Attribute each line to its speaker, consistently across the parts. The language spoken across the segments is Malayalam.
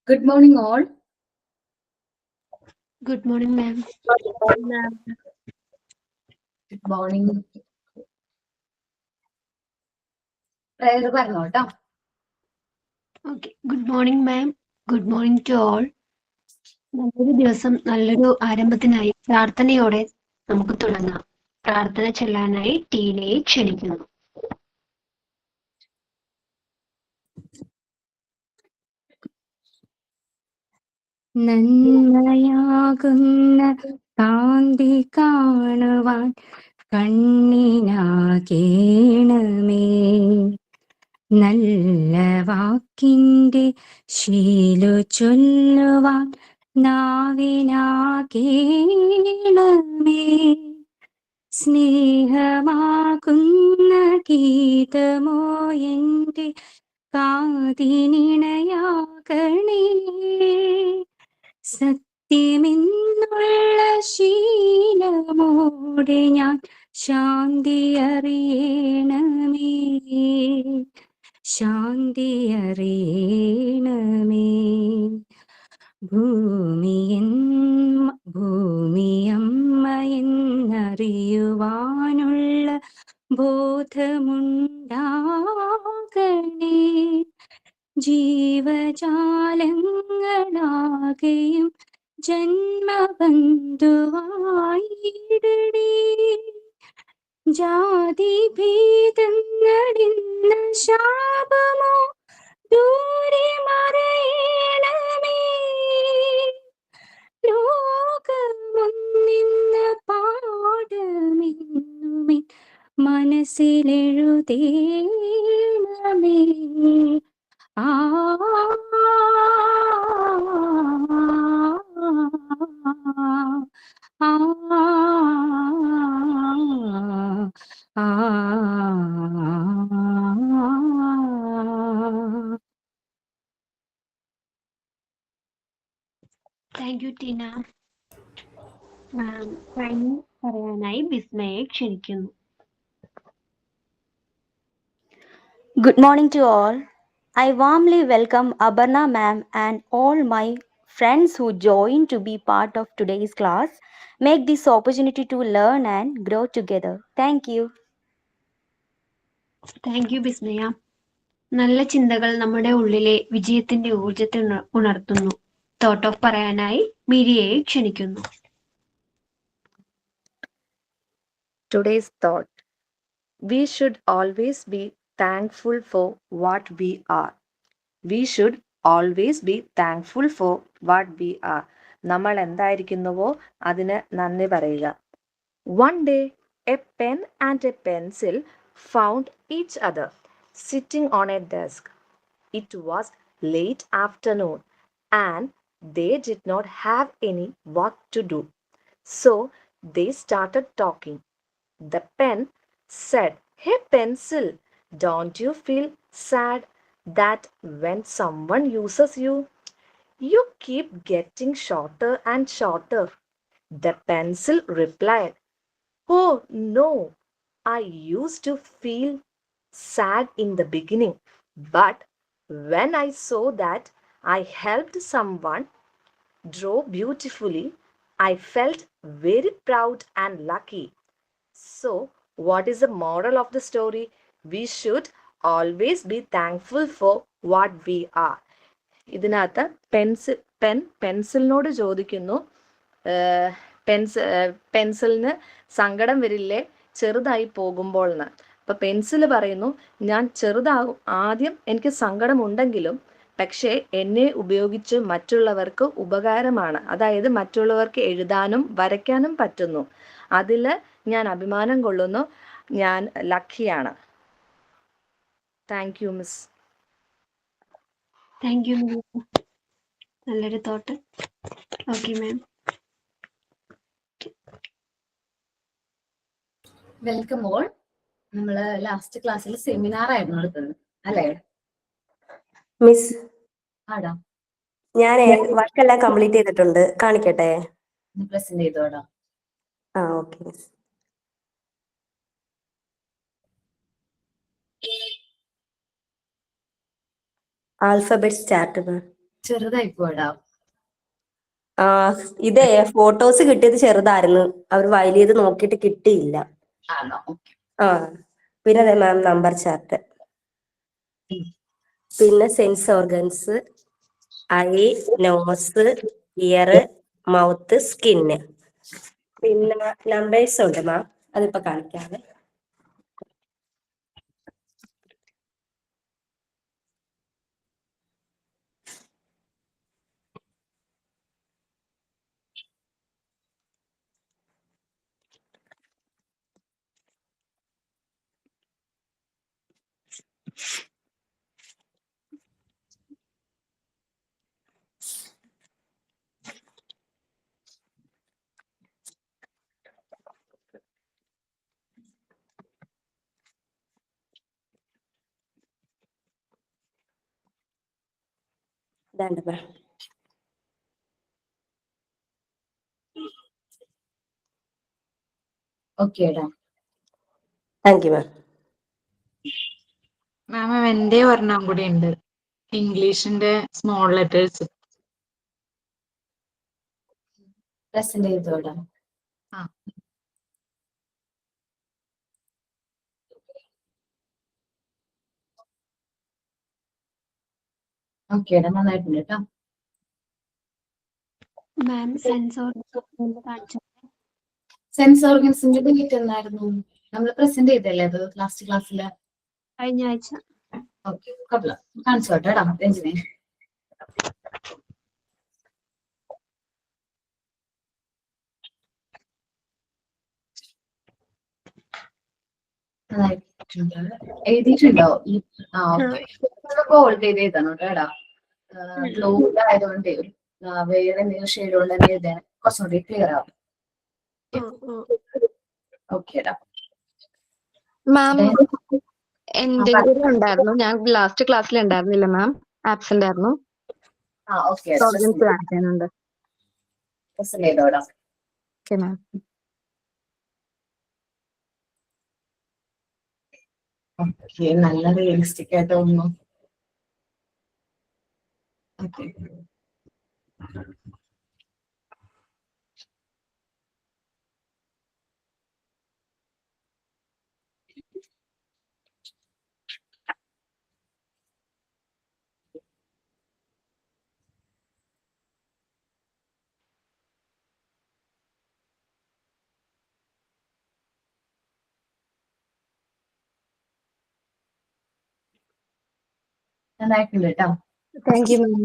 Speaker 1: Good morning, all.
Speaker 2: Good morning, ma'am.
Speaker 1: Good morning. Prayer പറഞ്ഞോ ട്ടോ.
Speaker 2: Okay. Good morning, ma'am. Good morning to all. നല്ലൊരു ദിവസം നല്ലൊരു ആരംഭത്തിനായി പ്രാർത്ഥനയോടെ നമുക്ക് തുടങ്ങാം. പ്രാർത്ഥന ചൊല്ലാനായി ടീനയെ ക്ഷണിക്കുന്നു.
Speaker 3: നന്മയാകുന്ന കാന്തി കാണുവാൻ കണ്ണിനാകേണമേ. നല്ല വാക്കിൻ്റെ ശീലു ചൊല്ലുവാൻ നാവിനാകേണമേ. സ്നേഹമാകുന്ന ഗീതമോ എൻ്റെ കാതിനിണയാകണേ. സത്യമെന്നുള്ള ശീലമോടെ ഞാൻ ശാന്തി അറിയണമേ. ശാന്തി അറിയണമേ. ഭൂമിയമ്മ എന്നറിയുവാനുള്ള ബോധമുണ്ടാകണേ. ജീവജാലങ്ങളാകെയും ജന്മബന്ധുവായിടണേ. ജാതിഭേദങ്ങളെന്ന ശാപമോ ദൂരെ മറയണമേ. ലോകമൊന്നിന്ന പാഠമെന്നുമേ മനസ്സിലെഴുതേണമേ. ആ
Speaker 2: Thank you, ടീന. ട്രെയിനിങ് പറയാനായി വിസ്മയെ ക്ഷണിക്കുന്നു.
Speaker 4: Good morning to all. I warmly welcome Abarna ma'am and all my friends who joined to be part of today's class. Make this opportunity to learn and grow together. Thank you.
Speaker 2: Thank you Vismaya. നല്ല ചിന്തകൾ നമ്മുടെ ഉള്ളിലെ വിജയത്തിന്റെ ഊർജത്തെ ഉണർത്തുന്നു. തോട്ട് ഓഫ് പറയാനായി മിരിയെ ക്ഷണിക്കുന്നു.
Speaker 5: Today's thought: we should always be thankful for what we are. We should always be thankful for what we are. നമ്മൾ എന്തായിരിക്കുന്നുവോ അതിന് നന്ദി പറയുക. One day, a pen and a pencil found each other sitting on a desk. It was late afternoon and they did not have any work to do. So they started talking. The pen said, "Hey pencil, don't you feel sad that when someone uses you, you keep getting shorter and shorter?" The pencil replied, "Oh no, I used to feel sad in the beginning, but when I saw that I helped someone draw beautifully, I felt very proud and lucky." So, what is the moral of the story? We should always be thankful for what we are. ഇതിനകത്ത് പെൻസിലിനോട് ചോദിക്കുന്നു, പെൻസിലിന് സങ്കടം വരില്ലേ ചെറുതായി പോകുമ്പോൾ എന്ന്. അപ്പം പെൻസിൽ പറയുന്നു, ഞാൻ ചെറുതാകും, ആദ്യം എനിക്ക് സങ്കടമുണ്ടെങ്കിലും പക്ഷേ എന്നെ ഉപയോഗിച്ച് മറ്റുള്ളവർക്ക് ഉപകാരമാണ്, അതായത് മറ്റുള്ളവർക്ക് എഴുതാനും വരയ്ക്കാനും പറ്റുന്നു, അതിൽ ഞാൻ അഭിമാനം കൊള്ളുന്നു, ഞാൻ ലക്കിയാണ്. Thank you miss.
Speaker 2: Thank you. നല്ലൊരു thought. Okay ma'am.
Speaker 1: Welcome all. നമ്മൾ ലാസ്റ്റ് ക്ലാസ്സിൽ സെമിനാർ ആയിരുന്നു എടുത്തത് അല്ലേ?
Speaker 6: മിസ്,
Speaker 1: ആടാ,
Speaker 6: ഞാൻ വർക്കെല്ലാം കംപ്ലീറ്റ് ചെയ്തിട്ടുണ്ട്, കാണിക്കട്ടെ?
Speaker 1: പ്രസന്റ് ചെയ്തോടാ.
Speaker 6: ആ ഓക്കെ മിസ്. Alphabet start.
Speaker 1: ചെറുതായി പോയടാ.
Speaker 6: ആ ഇതേ ഫോട്ടോസ് കിട്ടിയത് ചെറുതായിരുന്നു. അവർ വലിയത് നോക്കിയിട്ട് കിട്ടിയില്ല.
Speaker 1: ആണോ? ഓക്കെ.
Speaker 6: ആ പിന്നെ അതെ മാം നമ്പർ ചാർട്ട്, പിന്നെ sense organs, eye, nose, ear, mouth, skin. പിന്നെ നമ്പേഴ്സ് ഉണ്ട് മാം, അതിപ്പോ കാണിക്കാതെ. ഇതാണ്ട് മാം.
Speaker 1: ഓക്കേടാ.
Speaker 6: താങ്ക് യു മാം.
Speaker 7: മാം എന്റെ ഒരെണ്ണം കൂടി ഉണ്ട്, ഇംഗ്ലീഷിന്റെ സ്മോൾ ലെറ്റേഴ്സ്.
Speaker 1: പ്രസന്റ് ചെയ്തോടാ.
Speaker 7: ആ.
Speaker 1: ഓക്കേടാ, നന്നായിട്ടുണ്ട് കേട്ടോ.
Speaker 2: മാം സെൻസ് കാണിച്ചു.
Speaker 1: സെൻസ് ഓർഗൻസിന്റെ ഡിലീറ്റ് എന്നായിരുന്നു? നമ്മൾ പ്രസന്റ് ചെയ്തല്ലേ അത് ലാസ്റ്റ് ക്ലാസ്സില്?
Speaker 2: കഴിഞ്ഞ ആഴ്ച.
Speaker 1: ഓക്കെ, കുഴപ്പമില്ല, കാണിച്ചോട്ടെ കേട്ടോ രഞ്ജിനെ. എഴുതിയിട്ടുണ്ടോ? ആ ഓക്കെ, ഹോൾഡ് ചെയ്ത് എഴുതണം കേടാ. ബ്ലൂ ആയതുകൊണ്ട് വേറെ എന്തെങ്കിലും ഷെയ്ഡ് കൊണ്ട് തന്നെ എഴുതാൻ കുറച്ചുകൂടി ക്ലിയർ ആവും. ഓക്കേടാ.
Speaker 8: മാം എന്റെ കൂടെ ഉണ്ടായിരുന്നു, ഞാൻ ലാസ്റ്റ് ക്ലാസ്സിൽ ഉണ്ടായിരുന്നില്ല മാം, ആബ്സെന്റ് ആയിരുന്നു.
Speaker 1: ആ ഓക്കെ,
Speaker 8: ഓർഗൻസ് കാണിക്കാനുണ്ട്.
Speaker 1: പ്രസന്റ് ചെയ്തോടാ.
Speaker 8: Okay ma'am.
Speaker 1: ഓക്കെ, നല്ല റിയലിസ്റ്റിക് ആയിട്ട് തോന്നുന്നു. ഓക്കെ, നന്നായിട്ടുണ്ട് കേട്ടോ.
Speaker 8: Thank you ma'am.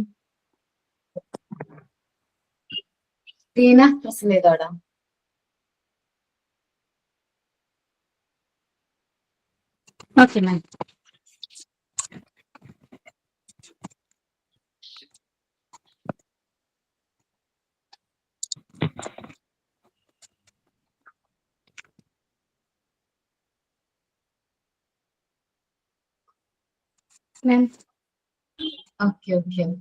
Speaker 1: Tina present ചെയ്തോടാ.
Speaker 3: Okay ma'am. Ma'am
Speaker 1: okay okay okay.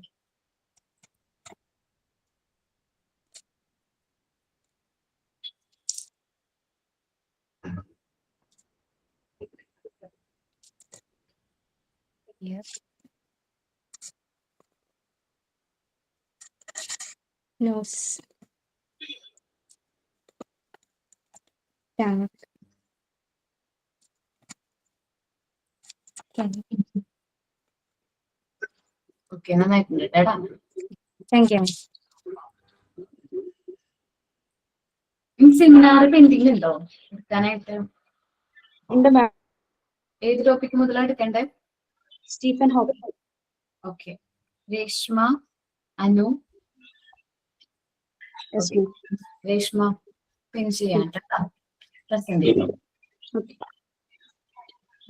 Speaker 3: nose, tongue,
Speaker 1: okay, നന്നായിട്ടുണ്ട് കേട്ടാ.
Speaker 3: Thank you.
Speaker 1: സെമിനാർ പെൻഡിങ് ഉണ്ടോ എടുക്കാനായിട്ട്?
Speaker 3: ഉണ്ട് മാം.
Speaker 1: ഏത് ടോപ്പിക് മുതലാണ് എടുക്കണ്ടേ?
Speaker 3: Stephen Hawking.
Speaker 1: Okay, Reshma, Anu. Okay. Reshma pin ചെയ്യാൻ കേട്ടോ. പ്രസന്റ് ചെയ്യും.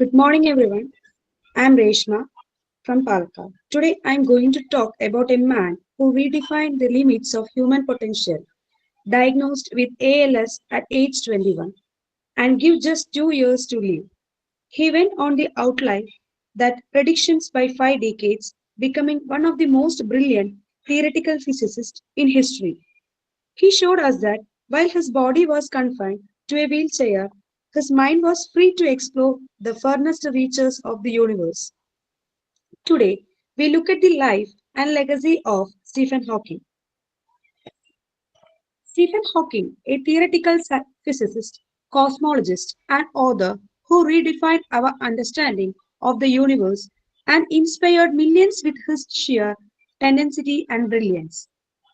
Speaker 9: Good morning, everyone. I am Reshma from Palakkad. Today, I am going to talk about a man who redefined the limits of human potential, diagnosed with ALS at age 21, and give just 2 years to live. He went on the outlive that predictions by 5 decades, becoming one of the most brilliant theoretical physicists in history. He showed us that while his body was confined to a wheelchair, his mind was free to explore the furthest reaches of the universe. Today, we look at the life and legacy of Stephen Hawking. Stephen Hawking, a theoretical physicist, cosmologist, and author who redefined our understanding of the universe and inspired millions with his sheer tenacity and brilliance,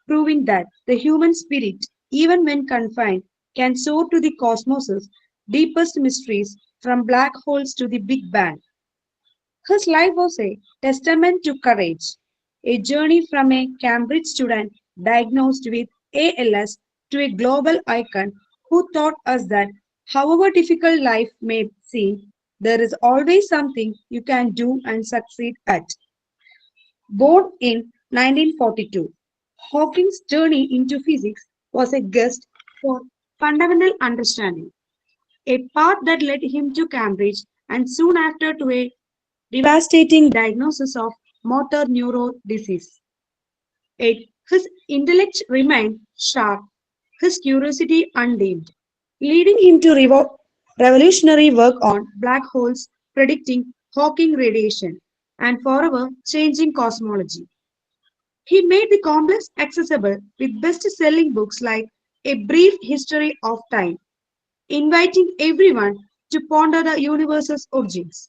Speaker 9: proving that the human spirit, even when confined, can soar to the cosmos's deepest mysteries from black holes to the Big Bang. His life was a testament to courage, a journey from a Cambridge student diagnosed with ALS to a global icon who taught us that however difficult life may seem, there is always something you can do and succeed at. Born in 1942, Hawking's journey into physics was a quest for fundamental understanding, a path that led him to Cambridge and soon after to a devastating diagnosis of motor neuron disease. Yet his intellect remained sharp, his curiosity undimmed, leading him to revolutionary work on black holes, predicting Hawking radiation, and forever changing cosmology. He made the complex accessible with best-selling books like A Brief History of Time, inviting everyone to ponder the universe's origins.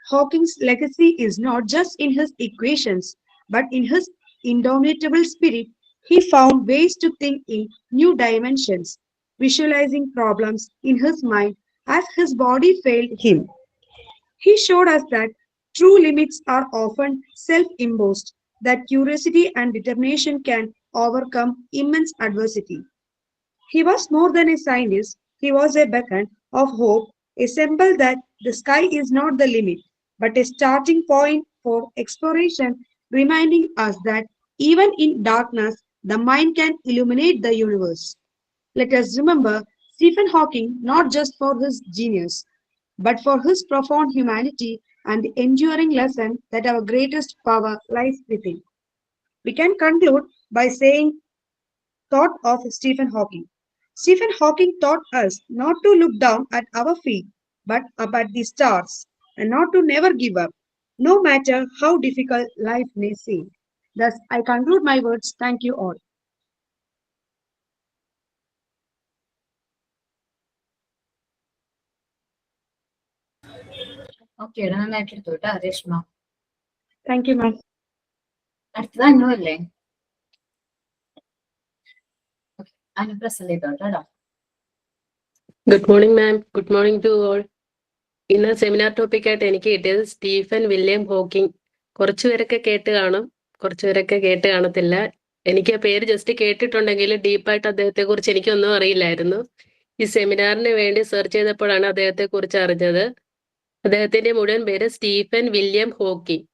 Speaker 9: Hawking's legacy is not just in his equations, but in his indomitable spirit. He found ways to think in new dimensions, visualizing problems in his mind as his body failed him. He showed us that true limits are often self imposed, that curiosity and determination can overcome immense adversity. He was more than a scientist, he was a beacon of hope, a symbol that the sky is not the limit, but a starting point for exploration, reminding us that even in darkness, the mind can illuminate the universe. Let us remember Stephen Hawking not just for his genius, but for his profound humanity and the enduring lesson that our greatest power lies within. We can conclude by saying thought of Stephen Hawking. Stephen Hawking taught us not to look down at our feet, but up at the stars, and not to never give up, no matter how difficult life may seem. Thus, I conclude my words. Thank you all.
Speaker 1: Okay, നന്നായിട്ട് എടുത്തു കേട്ടോ രേഷ്മ.
Speaker 9: Thank you, ma'am.
Speaker 1: അടുത്തത് അനു അല്ലേ? അനു പ്രസന്റ് ചെയ്തോ കേട്ടോ.
Speaker 10: Good morning ma'am. Good morning to all. ഇന്ന് സെമിനാർ ടോപ്പിക്കായിട്ട് എനിക്ക് കിട്ടിയത് സ്റ്റീഫൻ വില്യം ഹോക്കിംഗ്. കുറച്ചുപേരൊക്കെ കേട്ട് കാണും, കുറച്ചുപേരൊക്കെ കേട്ട് കാണത്തില്ല. എനിക്ക് ആ പേര് ജസ്റ്റ് കേട്ടിട്ടുണ്ടെങ്കിൽ ഡീപ്പായിട്ട് അദ്ദേഹത്തെ കുറിച്ച് എനിക്കൊന്നും അറിയില്ലായിരുന്നു. ഈ സെമിനാറിന് വേണ്ടി സെർച്ച് ചെയ്തപ്പോഴാണ് അദ്ദേഹത്തെ കുറിച്ച് അറിഞ്ഞത്. അദ്ദേഹത്തിന്റെ മുഴുവൻ പേര് സ്റ്റീഫൻ വില്യം ഹോക്കിംഗ്.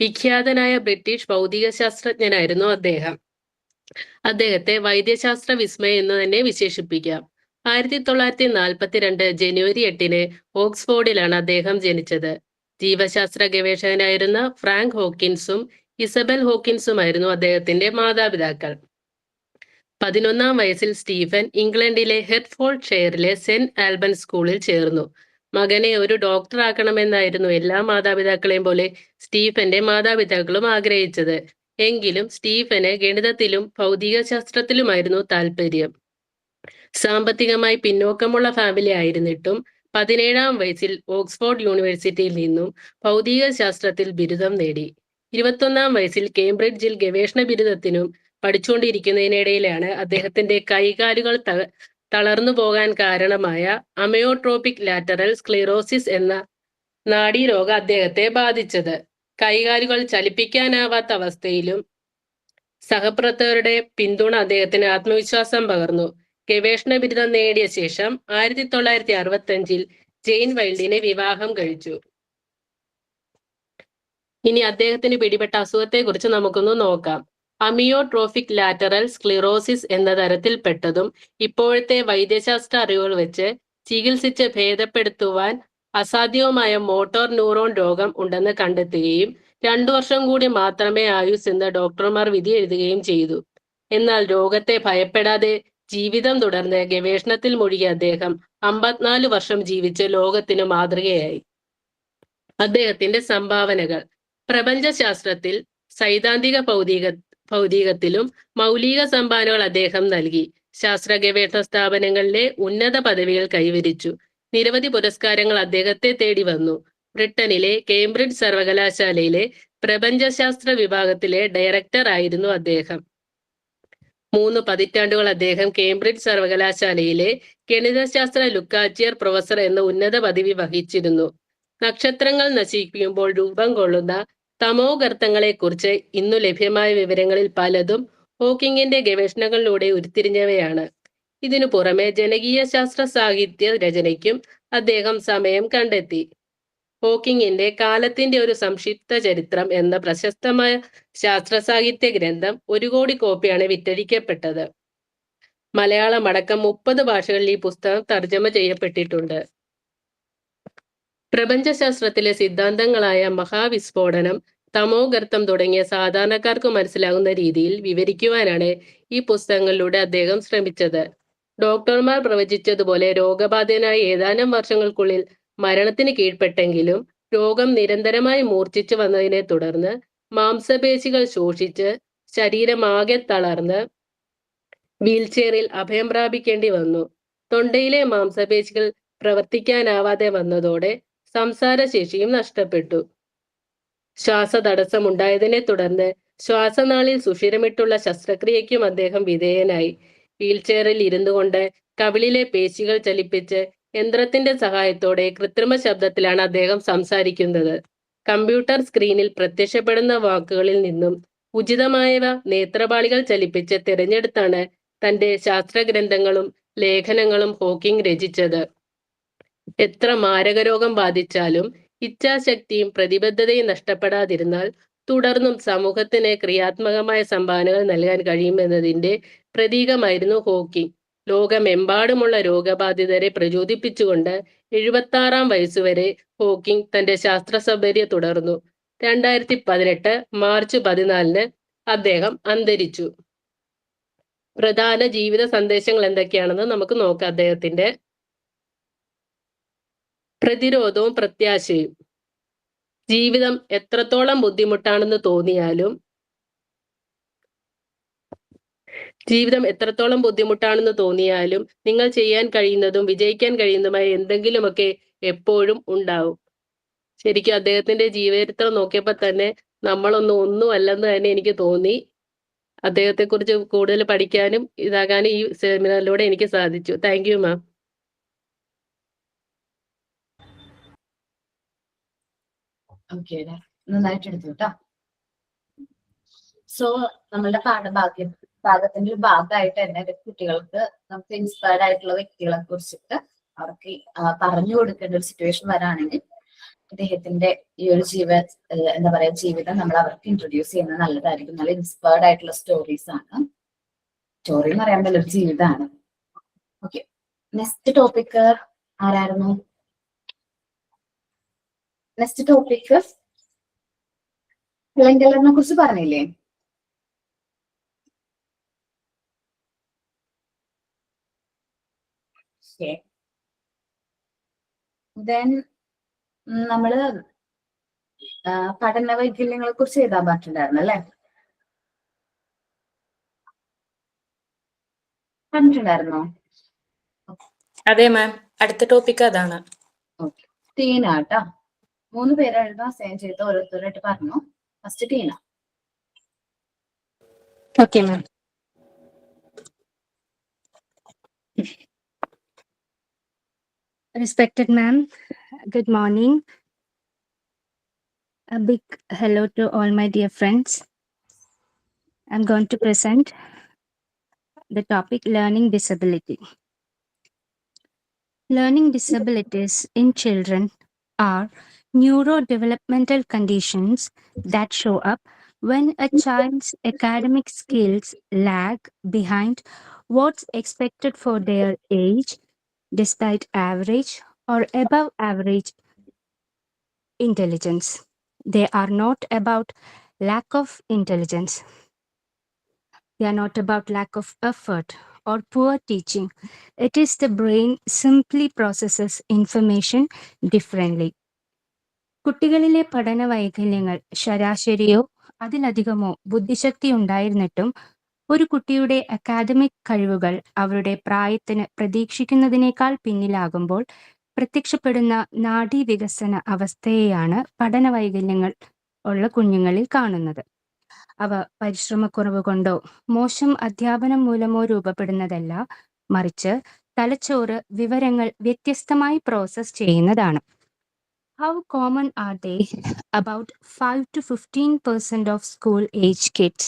Speaker 10: വിഖ്യാതനായ ബ്രിട്ടീഷ് ഭൗതിക ശാസ്ത്രജ്ഞനായിരുന്നു അദ്ദേഹം. അദ്ദേഹത്തെ വൈദ്യശാസ്ത്ര വിസ്മയം എന്ന് തന്നെ വിശേഷിപ്പിക്കാം. 1942 ജനുവരി 8 ഓക്സ്ഫോർഡിലാണ് അദ്ദേഹം ജനിച്ചത്. ജീവശാസ്ത്ര ഗവേഷകനായിരുന്ന ഫ്രാങ്ക് ഹോക്കിൻസും ഇസബൽ ഹോക്കിൻസുമായിരുന്നു അദ്ദേഹത്തിന്റെ മാതാപിതാക്കൾ. 11-ാം വയസ്സിൽ സ്റ്റീഫൻ ഇംഗ്ലണ്ടിലെ ഹെർട്ട്ഫോർഡ് ഷെയറിലെ സെന്റ് ആൽബൻസ് സ്കൂളിൽ ചേർന്നു. മകനെ ഒരു ഡോക്ടറാക്കണമെന്നായിരുന്നു എല്ലാ മാതാപിതാക്കളെയും പോലെ സ്റ്റീഫന്റെ മാതാപിതാക്കളും ആഗ്രഹിച്ചത്. എങ്കിലും സ്റ്റീഫന് ഗണിതത്തിലും ഭൗതിക ശാസ്ത്രത്തിലുമായിരുന്നു താല്പര്യം. സാമ്പത്തികമായി പിന്നോക്കമുള്ള ഫാമിലി ആയിരുന്നിട്ടും 17-ാം വയസ്സിൽ ഓക്സ്ഫോർഡ് യൂണിവേഴ്സിറ്റിയിൽ നിന്നും ഭൗതിക ശാസ്ത്രത്തിൽ ബിരുദം നേടി. 21-ാം വയസ്സിൽ കേംബ്രിഡ്ജിൽ ഗവേഷണ ബിരുദത്തിനും പഠിച്ചുകൊണ്ടിരിക്കുന്നതിനിടയിലാണ് അദ്ദേഹത്തിന്റെ കൈകാലുകൾ തളർന്നു പോകാൻ കാരണമായ അമയോട്രോപിക് ലാറ്ററൽ സ്ക്ലിറോസിസ് എന്ന നാഡീരോഗം അദ്ദേഹത്തെ ബാധിച്ചത്. കൈകാലുകൾ ചലിപ്പിക്കാനാവാത്ത അവസ്ഥയിലും സഹപ്രവർത്തകരുടെ പിന്തുണ അദ്ദേഹത്തിന് ആത്മവിശ്വാസം പകർന്നു. ഗവേഷണ ബിരുദം നേടിയ ശേഷം 1965 ജെയിൻ വൈൽഡിനെ വിവാഹം കഴിച്ചു. ഇനി അദ്ദേഹത്തിന് പിടിപെട്ട അസുഖത്തെക്കുറിച്ച് നമുക്കൊന്ന് നോക്കാം. അമിയോട്രോഫിക് ലാറ്ററൽ സ്ക്ലിറോസിസ് എന്ന തരത്തിൽപ്പെട്ടതും ഇപ്പോഴത്തെ വൈദ്യശാസ്ത്ര അറിവുകൾ വെച്ച് ചികിത്സിച്ച് ഭേദപ്പെടുത്തുവാൻ അസാധ്യവുമായ മോട്ടോർ ന്യൂറോൺ രോഗം ഉണ്ടെന്ന് കണ്ടെത്തുകയും 2 വർഷം കൂടി മാത്രമേ ആയുസ് എന്ന് ഡോക്ടർമാർ വിധി എഴുതുകയും ചെയ്തു. എന്നാൽ രോഗത്തെ ഭയപ്പെടാതെ ജീവിതം തുടർന്ന് ഗവേഷണത്തിൽ മുഴുകിയ അദ്ദേഹം 54 വർഷം ജീവിച്ച് ലോകത്തിന് മാതൃകയായി. അദ്ദേഹത്തിന്റെ സംഭാവനകൾ: പ്രപഞ്ചശാസ്ത്രത്തിൽ സൈദ്ധാന്തിക ഭൗതികത്തിലും മൗലിക സംഭാവനകൾ അദ്ദേഹം നൽകി. ശാസ്ത്ര ഗവേഷണ സ്ഥാപനങ്ങളിലെ ഉന്നത പദവികൾ കൈവരിച്ചു. നിരവധി പുരസ്കാരങ്ങൾ അദ്ദേഹത്തെ തേടി വന്നു. ബ്രിട്ടനിലെ കേംബ്രിഡ്ജ് സർവകലാശാലയിലെ പ്രപഞ്ചശാസ്ത്ര വിഭാഗത്തിലെ ഡയറക്ടർ ആയിരുന്നു അദ്ദേഹം. 3 പതിറ്റാണ്ടുകൾ അദ്ദേഹം കേംബ്രിഡ്ജ് സർവകലാശാലയിലെ ഗണിതശാസ്ത്ര ലുക്കാച്ചിയർ പ്രൊഫസർ എന്ന ഉന്നത പദവി വഹിച്ചിരുന്നു. നക്ഷത്രങ്ങൾ നശിക്കുമ്പോൾ രൂപം കൊള്ളുന്ന തമോഗർത്തങ്ങളെക്കുറിച്ച് ഇന്നു ലഭ്യമായ വിവരങ്ങളിൽ പലതും ഹോക്കിങ്ങിന്റെ ഗവേഷണങ്ങളിലൂടെ ഉരുത്തിരിഞ്ഞവയാണ്. ഇതിനു പുറമെ ജനകീയ ശാസ്ത്ര സാഹിത്യ രചനയ്ക്കും അദ്ദേഹം സമയം കണ്ടെത്തി. ഹോക്കിങ്ങിന്റെ കാലത്തിന്റെ ഒരു സംക്ഷിപ്ത ചരിത്രം എന്ന പ്രശസ്തമായ ശാസ്ത്ര സാഹിത്യ ഗ്രന്ഥം 1 കോടി കോപ്പിയാണ് വിറ്റഴിക്കപ്പെട്ടത്. മലയാളം അടക്കം 30 ഭാഷകളിൽ ഈ പുസ്തകം തർജ്ജമ ചെയ്യപ്പെട്ടിട്ടുണ്ട്. പ്രപഞ്ചശാസ്ത്രത്തിലെ സിദ്ധാന്തങ്ങളായ മഹാവിസ്ഫോടനം, തമോഗർത്തം തുടങ്ങിയ സാധാരണക്കാർക്ക് മനസ്സിലാകുന്ന രീതിയിൽ വിവരിക്കുവാനാണ് ഈ പുസ്തകങ്ങളിലൂടെ അദ്ദേഹം ശ്രമിച്ചത്. ഡോക്ടർമാർ പ്രവചിച്ചതുപോലെ രോഗബാധിതനായ ഏതാനും വർഷങ്ങൾക്കുള്ളിൽ മരണത്തിന് കീഴ്പ്പെട്ടെങ്കിലും രോഗം നിരന്തരമായി മൂർച്ഛിച്ചു വന്നതിനെ തുടർന്ന് മാംസപേശികൾ ശോഷിച്ച് ശരീരമാകെ തളർന്ന് വീൽചെയറിൽ അഭയം പ്രാപിക്കേണ്ടി വന്നു. തൊണ്ടയിലെ മാംസപേശികൾ പ്രവർത്തിക്കാനാവാതെ വന്നതോടെ സംസാരശേഷിയും നഷ്ടപ്പെട്ടു. ശ്വാസതടസ്സമുണ്ടായതിനെ തുടർന്ന് ശ്വാസനാളിൽ സുഷിരമിട്ടുള്ള ശസ്ത്രക്രിയയ്ക്കും അദ്ദേഹം വിധേയനായി. വീൽചെയറിൽ ഇരുന്നു കൊണ്ട് കവിളിലെ പേശികൾ ചലിപ്പിച്ച് യന്ത്രത്തിന്റെ സഹായത്തോടെ കൃത്രിമ ശബ്ദത്തിലാണ് അദ്ദേഹം സംസാരിക്കുന്നത്. കമ്പ്യൂട്ടർ സ്ക്രീനിൽ പ്രത്യക്ഷപ്പെടുന്ന വാക്കുകളിൽ നിന്നും ഉചിതമായവ നേത്രപാളികൾ ചലിപ്പിച്ച് തിരഞ്ഞെടുത്താണ് തന്റെ ശാസ്ത്രഗ്രന്ഥങ്ങളും ലേഖനങ്ങളും ഹോക്കിംഗ് രചിച്ചത്. എത്ര മാരകരോഗം ബാധിച്ചാലും ഇച്ഛാശക്തിയും പ്രതിബദ്ധതയും നഷ്ടപ്പെടാതിരുന്നാൽ തുടർന്നും സമൂഹത്തിന് ക്രിയാത്മകമായ സംഭാവനകൾ നൽകാൻ കഴിയുമെന്നതിന്റെ പ്രതീകമായിരുന്നു ഹോക്കിംഗ്. ലോകമെമ്പാടുമുള്ള രോഗബാധിതരെ പ്രചോദിപ്പിച്ചുകൊണ്ട് 76-ാം വയസ്സുവരെ ഹോക്കിംഗ് തന്റെ ശാസ്ത്ര സൗന്ദര്യം തുടർന്നു. 2018 മാർച്ച് 14 അദ്ദേഹം അന്തരിച്ചു. പ്രധാന ജീവിത സന്ദേശങ്ങൾ എന്തൊക്കെയാണെന്ന് നമുക്ക് നോക്കാം. അദ്ദേഹത്തിന്റെ പ്രതിരോധവും പ്രത്യാശയും. ജീവിതം എത്രത്തോളം ബുദ്ധിമുട്ടാണെന്ന് തോന്നിയാലും നിങ്ങൾ ചെയ്യാൻ കഴിയുന്നതും വിജയിക്കാൻ കഴിയുന്നതുമായ എന്തെങ്കിലുമൊക്കെ എപ്പോഴും ഉണ്ടാവും. ശരിക്കും അദ്ദേഹത്തിന്റെ ജീവചരിത്രം നോക്കിയപ്പോൾ തന്നെ ഒന്നും അല്ലെന്ന് തന്നെ എനിക്ക് തോന്നി. അദ്ദേഹത്തെക്കുറിച്ച് കൂടുതൽ പഠിക്കാനും ഇതാകാനും ഈ സെമിനാറിലൂടെ എനിക്ക് സാധിച്ചു. Thank you ma'am.
Speaker 1: ഓക്കെ, നന്നായിട്ട് എടുത്തു കേട്ടോ. സോ നമ്മളുടെ ഭാഗത്തിന്റെ ഒരു ഭാഗമായിട്ട് തന്നെ കുട്ടികൾക്ക് നമുക്ക് ഇൻസ്പയർഡ് ആയിട്ടുള്ള വ്യക്തികളെ കുറിച്ചിട്ട് അവർക്ക് പറഞ്ഞു കൊടുക്കേണ്ട ഒരു സിറ്റുവേഷൻ വരാണെങ്കിൽ ഇദ്ദേഹത്തിന്റെ ഈ ഒരു ജീവിതം നമ്മൾ അവർക്ക് ഇൻട്രൊഡ്യൂസ് ചെയ്യുന്നത് നല്ലതായിരിക്കും. നല്ല ഇൻസ്പയർഡ് ആയിട്ടുള്ള സ്റ്റോറീസ് ആണ്. സ്റ്റോറി എന്ന് പറയാൻ പറ്റില്ല, ഒരു ജീവിതമാണ്. ഓക്കെ, നെക്സ്റ്റ് ടോപ്പിക് ആരായിരുന്നു? നെക്സ്റ്റ് ടോപ്പിക് ഹെലൻ കുറിച്ച് പറഞ്ഞില്ലേ? ദെൻ നമ്മള് പഠന വൈകല്യങ്ങളെ കുറിച്ച് എഴുതാൻ പറ്റുണ്ടായിരുന്നു അല്ലെ? പറഞ്ഞിട്ടുണ്ടായിരുന്നോ?
Speaker 3: അതെ മാം, അടുത്ത ടോപ്പിക് അതാണ്.
Speaker 1: ഓക്കെ, ടീന കേട്ടോ. 3 പേര് എഴുതാൻ സൈൻ ചെയ്ത് ഓരോരുത്തരായിട്ട് പറഞ്ഞു. First Tina.
Speaker 3: Okay ma'am. Respected ma'am, good morning. A big hello to all my dear friends. I'm going to present the topic learning disability. Learning disabilities in children are neurodevelopmental conditions that show up when a child's academic skills lag behind what's expected for their age, despite average or above average intelligence. They are not about lack of intelligence. They are not about lack of effort or poor teaching. It is the brain simply processes information differently. കുട്ടികളിലെ പഠന വൈകല്യങ്ങൾ ശരാശരിയോ അതിലധികമോ ബുദ്ധിശക്തി ഉണ്ടായിരുന്നിട്ടും ഒരു കുട്ടിയുടെ അക്കാദമിക് കഴിവുകൾ അവരുടെ പ്രായത്തിന് പ്രതീക്ഷിക്കുന്നതിനേക്കാൾ പിന്നിലാകുമ്പോൾ പ്രത്യക്ഷപ്പെടുന്ന നാഡീവികസന അവസ്ഥയെയാണ് പഠന വൈകല്യങ്ങൾ ഉള്ള കുഞ്ഞുങ്ങളിൽ കാണുന്നത്. അവ പരിശ്രമക്കുറവ് കൊണ്ടോ മോശം അധ്യാപനം മൂലമോ രൂപപ്പെടുന്നതല്ല, മറിച്ച് തലച്ചോറ് വിവരങ്ങൾ വ്യത്യസ്തമായി പ്രോസസ് ചെയ്യുന്നതാണ്. How common are they? About 5 to 15% of school age kids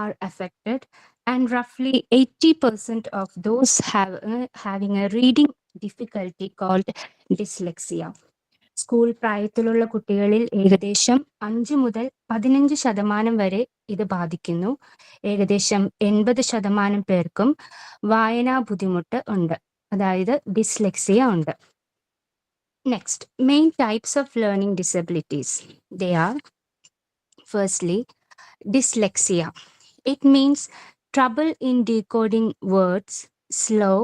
Speaker 3: are affected, and roughly 80% of those having a reading difficulty called dyslexia. School പ്രായത്തിലുള്ള കുട്ടികളിൽ ഏകദേശം 5 മുതൽ 15% വരെ ഇത് ബാധിക്കുന്നു. ഏകദേശം 80% പേർക്കും വായനാ ബുദ്ധിമുട്ട് ഉണ്ട്, അതായത് ഡിസ്ലെക്സിയ ഉണ്ട്. Next, main types of learning disabilities. They are, firstly, dyslexia. It means trouble in decoding words, slow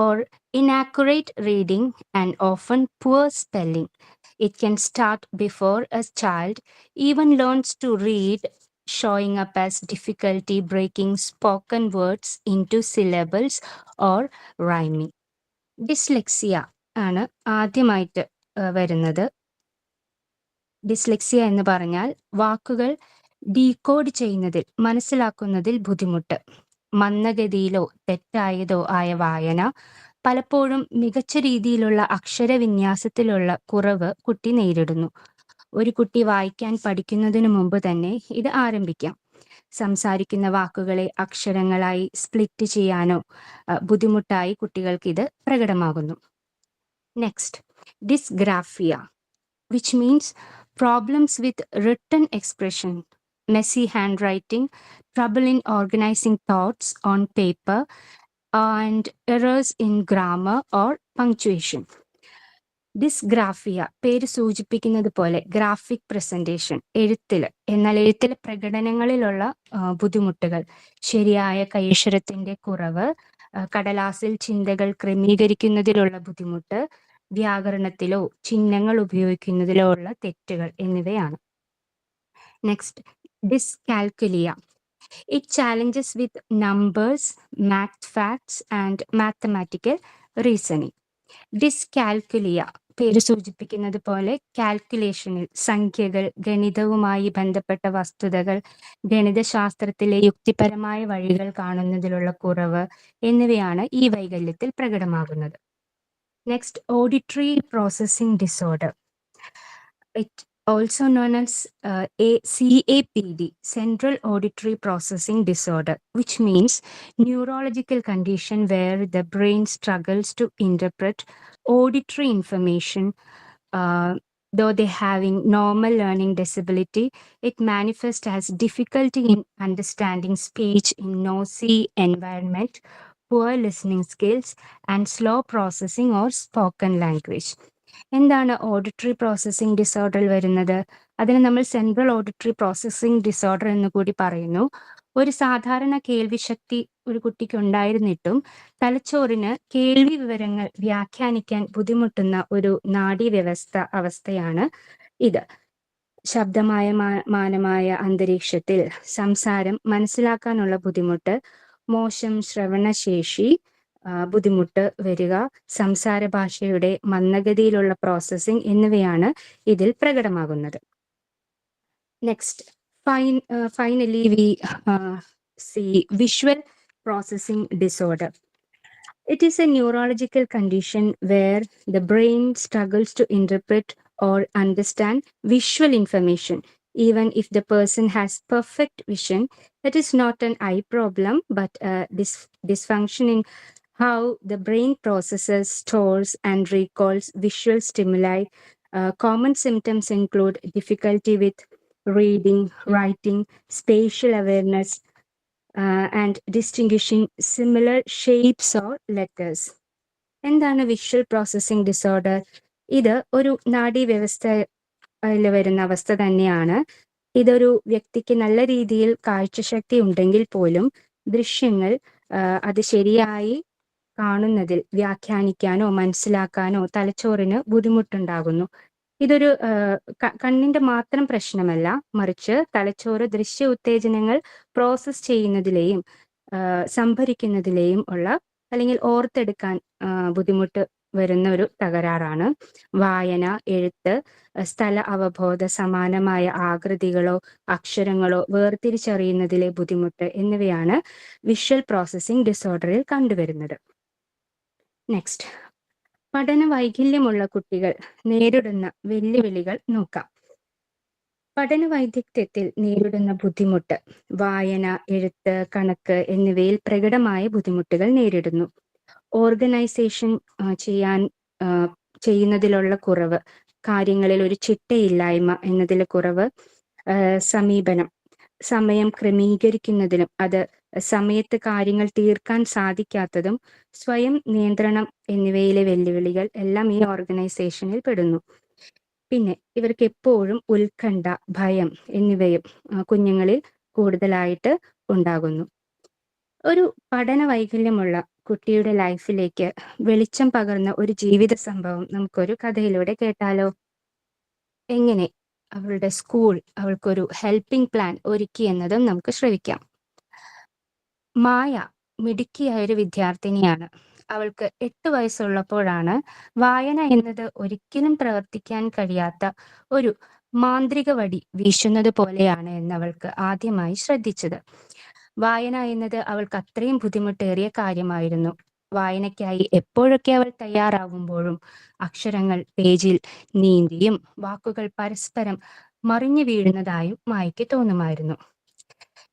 Speaker 3: or inaccurate reading, and often poor spelling. It can start before a child even learns to read, showing up as difficulty breaking spoken words into syllables or rhyming. Dyslexia ആണ് ആദ്യമായിട്ട് വരുന്നത്. ഡിസ്ലെക്സിയ എന്ന് പറഞ്ഞാൽ വാക്കുകൾ ഡീകോഡ് ചെയ്യുന്നതിൽ, മനസ്സിലാക്കുന്നതിൽ ബുദ്ധിമുട്ട്, മന്ദഗതിയിലോ തെറ്റായതോ ആയ വായന, പലപ്പോഴും മികച്ച രീതിയിലുള്ള അക്ഷരവിന്യാസത്തിലുള്ള കുറവ് കുട്ടി നേരിടുന്നു. ഒരു കുട്ടി വായിക്കാൻ പഠിക്കുന്നതിനു മുമ്പ് തന്നെ ഇത് ആരംഭിക്കാം. സംസാരിക്കുന്ന വാക്കുകളെ അക്ഷരങ്ങളായി സ്പ്ലിറ്റ് ചെയ്യാനോ ബുദ്ധിമുട്ടായി കുട്ടികൾക്ക് ഇത് പ്രകടമാകുന്നു. Next, dysgraphia, which means problems with written expression, messy handwriting, trouble in organizing thoughts on paper, and errors in grammar or punctuation. Dysgraphia പേര് സൂചിപ്പിക്കുന്നത് പോലെ ഗ്രാഫിക് പ്രസന്റേഷൻ, എന്നാൽ എഴുത്തിലെ പ്രകടനങ്ങളിലുള്ള ബുദ്ധിമുട്ടുകൾ, ശരിയായ കൈയക്ഷരത്തിന്റെ കുറവ്, കടലാസിൽ ചിന്തകൾ ക്രമീകരിക്കുന്നതിലുള്ള ബുദ്ധിമുട്ട്, വ്യാകരണത്തിലോ ചിഹ്നങ്ങൾ ഉപയോഗിക്കുന്നതിലോ ഉള്ള തെറ്റുകൾ എന്നിവയാണ്. Next, dyscalculia. It challenges with numbers, math facts, and mathematical reasoning. Dyscalculia പേര് സൂചിപ്പിക്കുന്നത് പോലെ കാൽക്കുലേഷനിൽ, സംഖ്യകൾ, ഗണിതവുമായി ബന്ധപ്പെട്ട വസ്തുതകൾ, ഗണിതശാസ്ത്രത്തിലെ യുക്തിപരമായ വഴികൾ കാണുന്നതിലുള്ള കുറവ് എന്നിവയാണ് ഈ വൈകല്യത്തിൽ പ്രകടമാകുന്നത്. Next, auditory processing disorder. It also known as CAPD, Central Auditory Processing Disorder, which means neurological condition where the brain struggles to interpret auditory information. Though they having normal learning disability, it manifests as difficulty in understanding speech in noisy environment, poor listening skills, and slow processing or spoken language. എന്താണ് ഓഡിറ്ററി പ്രോസസ്സിംഗ് ഡിസോർഡറിൽ വരുന്നത്? അതിന് നമ്മൾ സെൻട്രൽ ഓഡിറ്ററി പ്രോസസ്സിംഗ് ഡിസോർഡർ എന്ന് കൂടി പറയുന്നു. ഒരു സാധാരണ കേൾവിശക്തി ഒരു കുട്ടിക്ക് ഉണ്ടായിരുന്നിട്ടും തലച്ചോറിന് കേൾവി വിവരങ്ങൾ വ്യാഖ്യാനിക്കാൻ ബുദ്ധിമുട്ടുന്ന ഒരു അവസ്ഥയാണ് ഇത്. ശബ്ദമയമാനമായ അന്തരീക്ഷത്തിൽ സംസാരം മനസ്സിലാക്കാനുള്ള ബുദ്ധിമുട്ട്, മോശം ശ്രവണശേഷി, ബുദ്ധിമുട്ട് വരിക, സംസാര ഭാഷയുടെ മന്ദഗതിയിലുള്ള പ്രോസസ്സിംഗ് എന്നിവയാണ് ഇതിൽ പ്രകടമാകുന്നത്. Next, finally we C visual processing disorder. It is a neurological condition where the brain struggles to interpret or understand visual information. Even if the person has perfect vision, that is not an eye problem, but a dysfunction in how the brain processes, stores, and recalls visual stimuli. Common symptoms include difficulty with reading, writing, spatial awareness, and distinguishing similar shapes or letters. എന്താണ് വിഷ്വൽ പ്രോസസ്സിംഗ് ഡിസോർഡർ? ഇത് ഒരു നാഡീവ്യവസ്ഥയിൽ വരുന്ന അവസ്ഥ തന്നെയാണ്. ഇതൊരു വ്യക്തിക്ക് നല്ല രീതിയിൽ കാഴ്ചശക്തി ഉണ്ടെങ്കിൽ പോലും ദൃശ്യങ്ങൾ അത് ശരിയായി കാണുന്നതിൽ വ്യാഖ്യാനിക്കാനോ മനസ്സിലാക്കാനോ തലച്ചോറിന് ബുദ്ധിമുട്ടുണ്ടാകുന്നു. ഇതൊരു കണ്ണിന്റെ മാത്രം പ്രശ്നമല്ല, മറിച്ച് തലച്ചോറ് ദൃശ്യ ഉത്തേജനങ്ങൾ പ്രോസസ് ചെയ്യുന്നതിലെയും സംഭരിക്കുന്നതിലെയും ഉള്ള അല്ലെങ്കിൽ ഓർത്തെടുക്കാൻ ബുദ്ധിമുട്ട് വരുന്ന ഒരു തകരാറാണ്. വായന, എഴുത്ത്, സ്ഥല അവബോധ, സമാനമായ ആകൃതികളോ അക്ഷരങ്ങളോ വേർതിരിച്ചറിയുന്നതിലെ ബുദ്ധിമുട്ട് എന്നിവയാണ് വിഷ്വൽ പ്രോസസ്സിംഗ് ഡിസോർഡറിൽ കണ്ടുവരുന്നത്. നെക്സ്റ്റ്, പഠന വൈകല്യമുള്ള കുട്ടികൾ നേരിടുന്ന വെല്ലുവിളികൾ നോക്കാം. പഠന വൈദഗ്ധ്യത്തിൽ നേരിടുന്ന ബുദ്ധിമുട്ട്: വായന, എഴുത്ത്, കണക്ക് എന്നിവയിൽ പ്രകടമായ ബുദ്ധിമുട്ടുകൾ നേരിടുന്നു. ഓർഗനൈസേഷൻ ചെയ്യുന്നതിലുള്ള കുറവ്, കാര്യങ്ങളിൽ ഒരു ചിട്ടയില്ലായ്മ എന്നതിലെ കുറവ്, സമീപനം, സമയം ക്രമീകരിക്കുന്നതിനും അത് സമയത്ത് കാര്യങ്ങൾ തീർക്കാൻ സാധിക്കാത്തതും, സ്വയം നിയന്ത്രണം എന്നിവയിലെ വെല്ലുവിളികൾ എല്ലാം ഈ ഓർഗനൈസേഷനിൽ പെടുന്നു. പിന്നെ ഇവർക്ക് എപ്പോഴും ഉത്കണ്ഠ, ഭയം എന്നിവയും കുഞ്ഞുങ്ങളിൽ കൂടുതലായിട്ട് ഉണ്ടാകുന്നു. ഒരു പഠന വൈകല്യമുള്ള കുട്ടിയുടെ ലൈഫിലേക്ക് വെളിച്ചം പകർന്ന ഒരു ജീവിത സംഭവം നമുക്കൊരു കഥയിലൂടെ കേട്ടാലോ? എങ്ങനെ അവളുടെ സ്കൂൾ അവൾക്കൊരു ഹെൽപ്പിംഗ് പ്ലാൻ ഒരുക്കി എന്നതും നമുക്ക് ശ്രവിക്കാം. മായ മിടുക്കിയായ ഒരു വിദ്യാർത്ഥിനിയാണ്. അവൾക്ക് 8 വയസ്സുള്ളപ്പോഴാണ് വായന എന്നത് ഒരിക്കലും പ്രവർത്തിക്കാൻ കഴിയാത്ത ഒരു മാന്ത്രിക വടി വീശുന്നത് പോലെയാണ് എന്ന് അവൾക്ക് ആദ്യമായി ശ്രദ്ധിച്ചത്. വായന എന്നത് അവൾക്ക് അത്രയും ബുദ്ധിമുട്ടേറിയ കാര്യമായിരുന്നു. വായനയ്ക്കായി എപ്പോഴൊക്കെ അവൾ തയ്യാറാകുമ്പോഴും അക്ഷരങ്ങൾ പേജിൽ നീന്തിയും വാക്കുകൾ പരസ്പരം മറിഞ്ഞു വീഴുന്നതായും മായയ്ക്ക് തോന്നുമായിരുന്നു.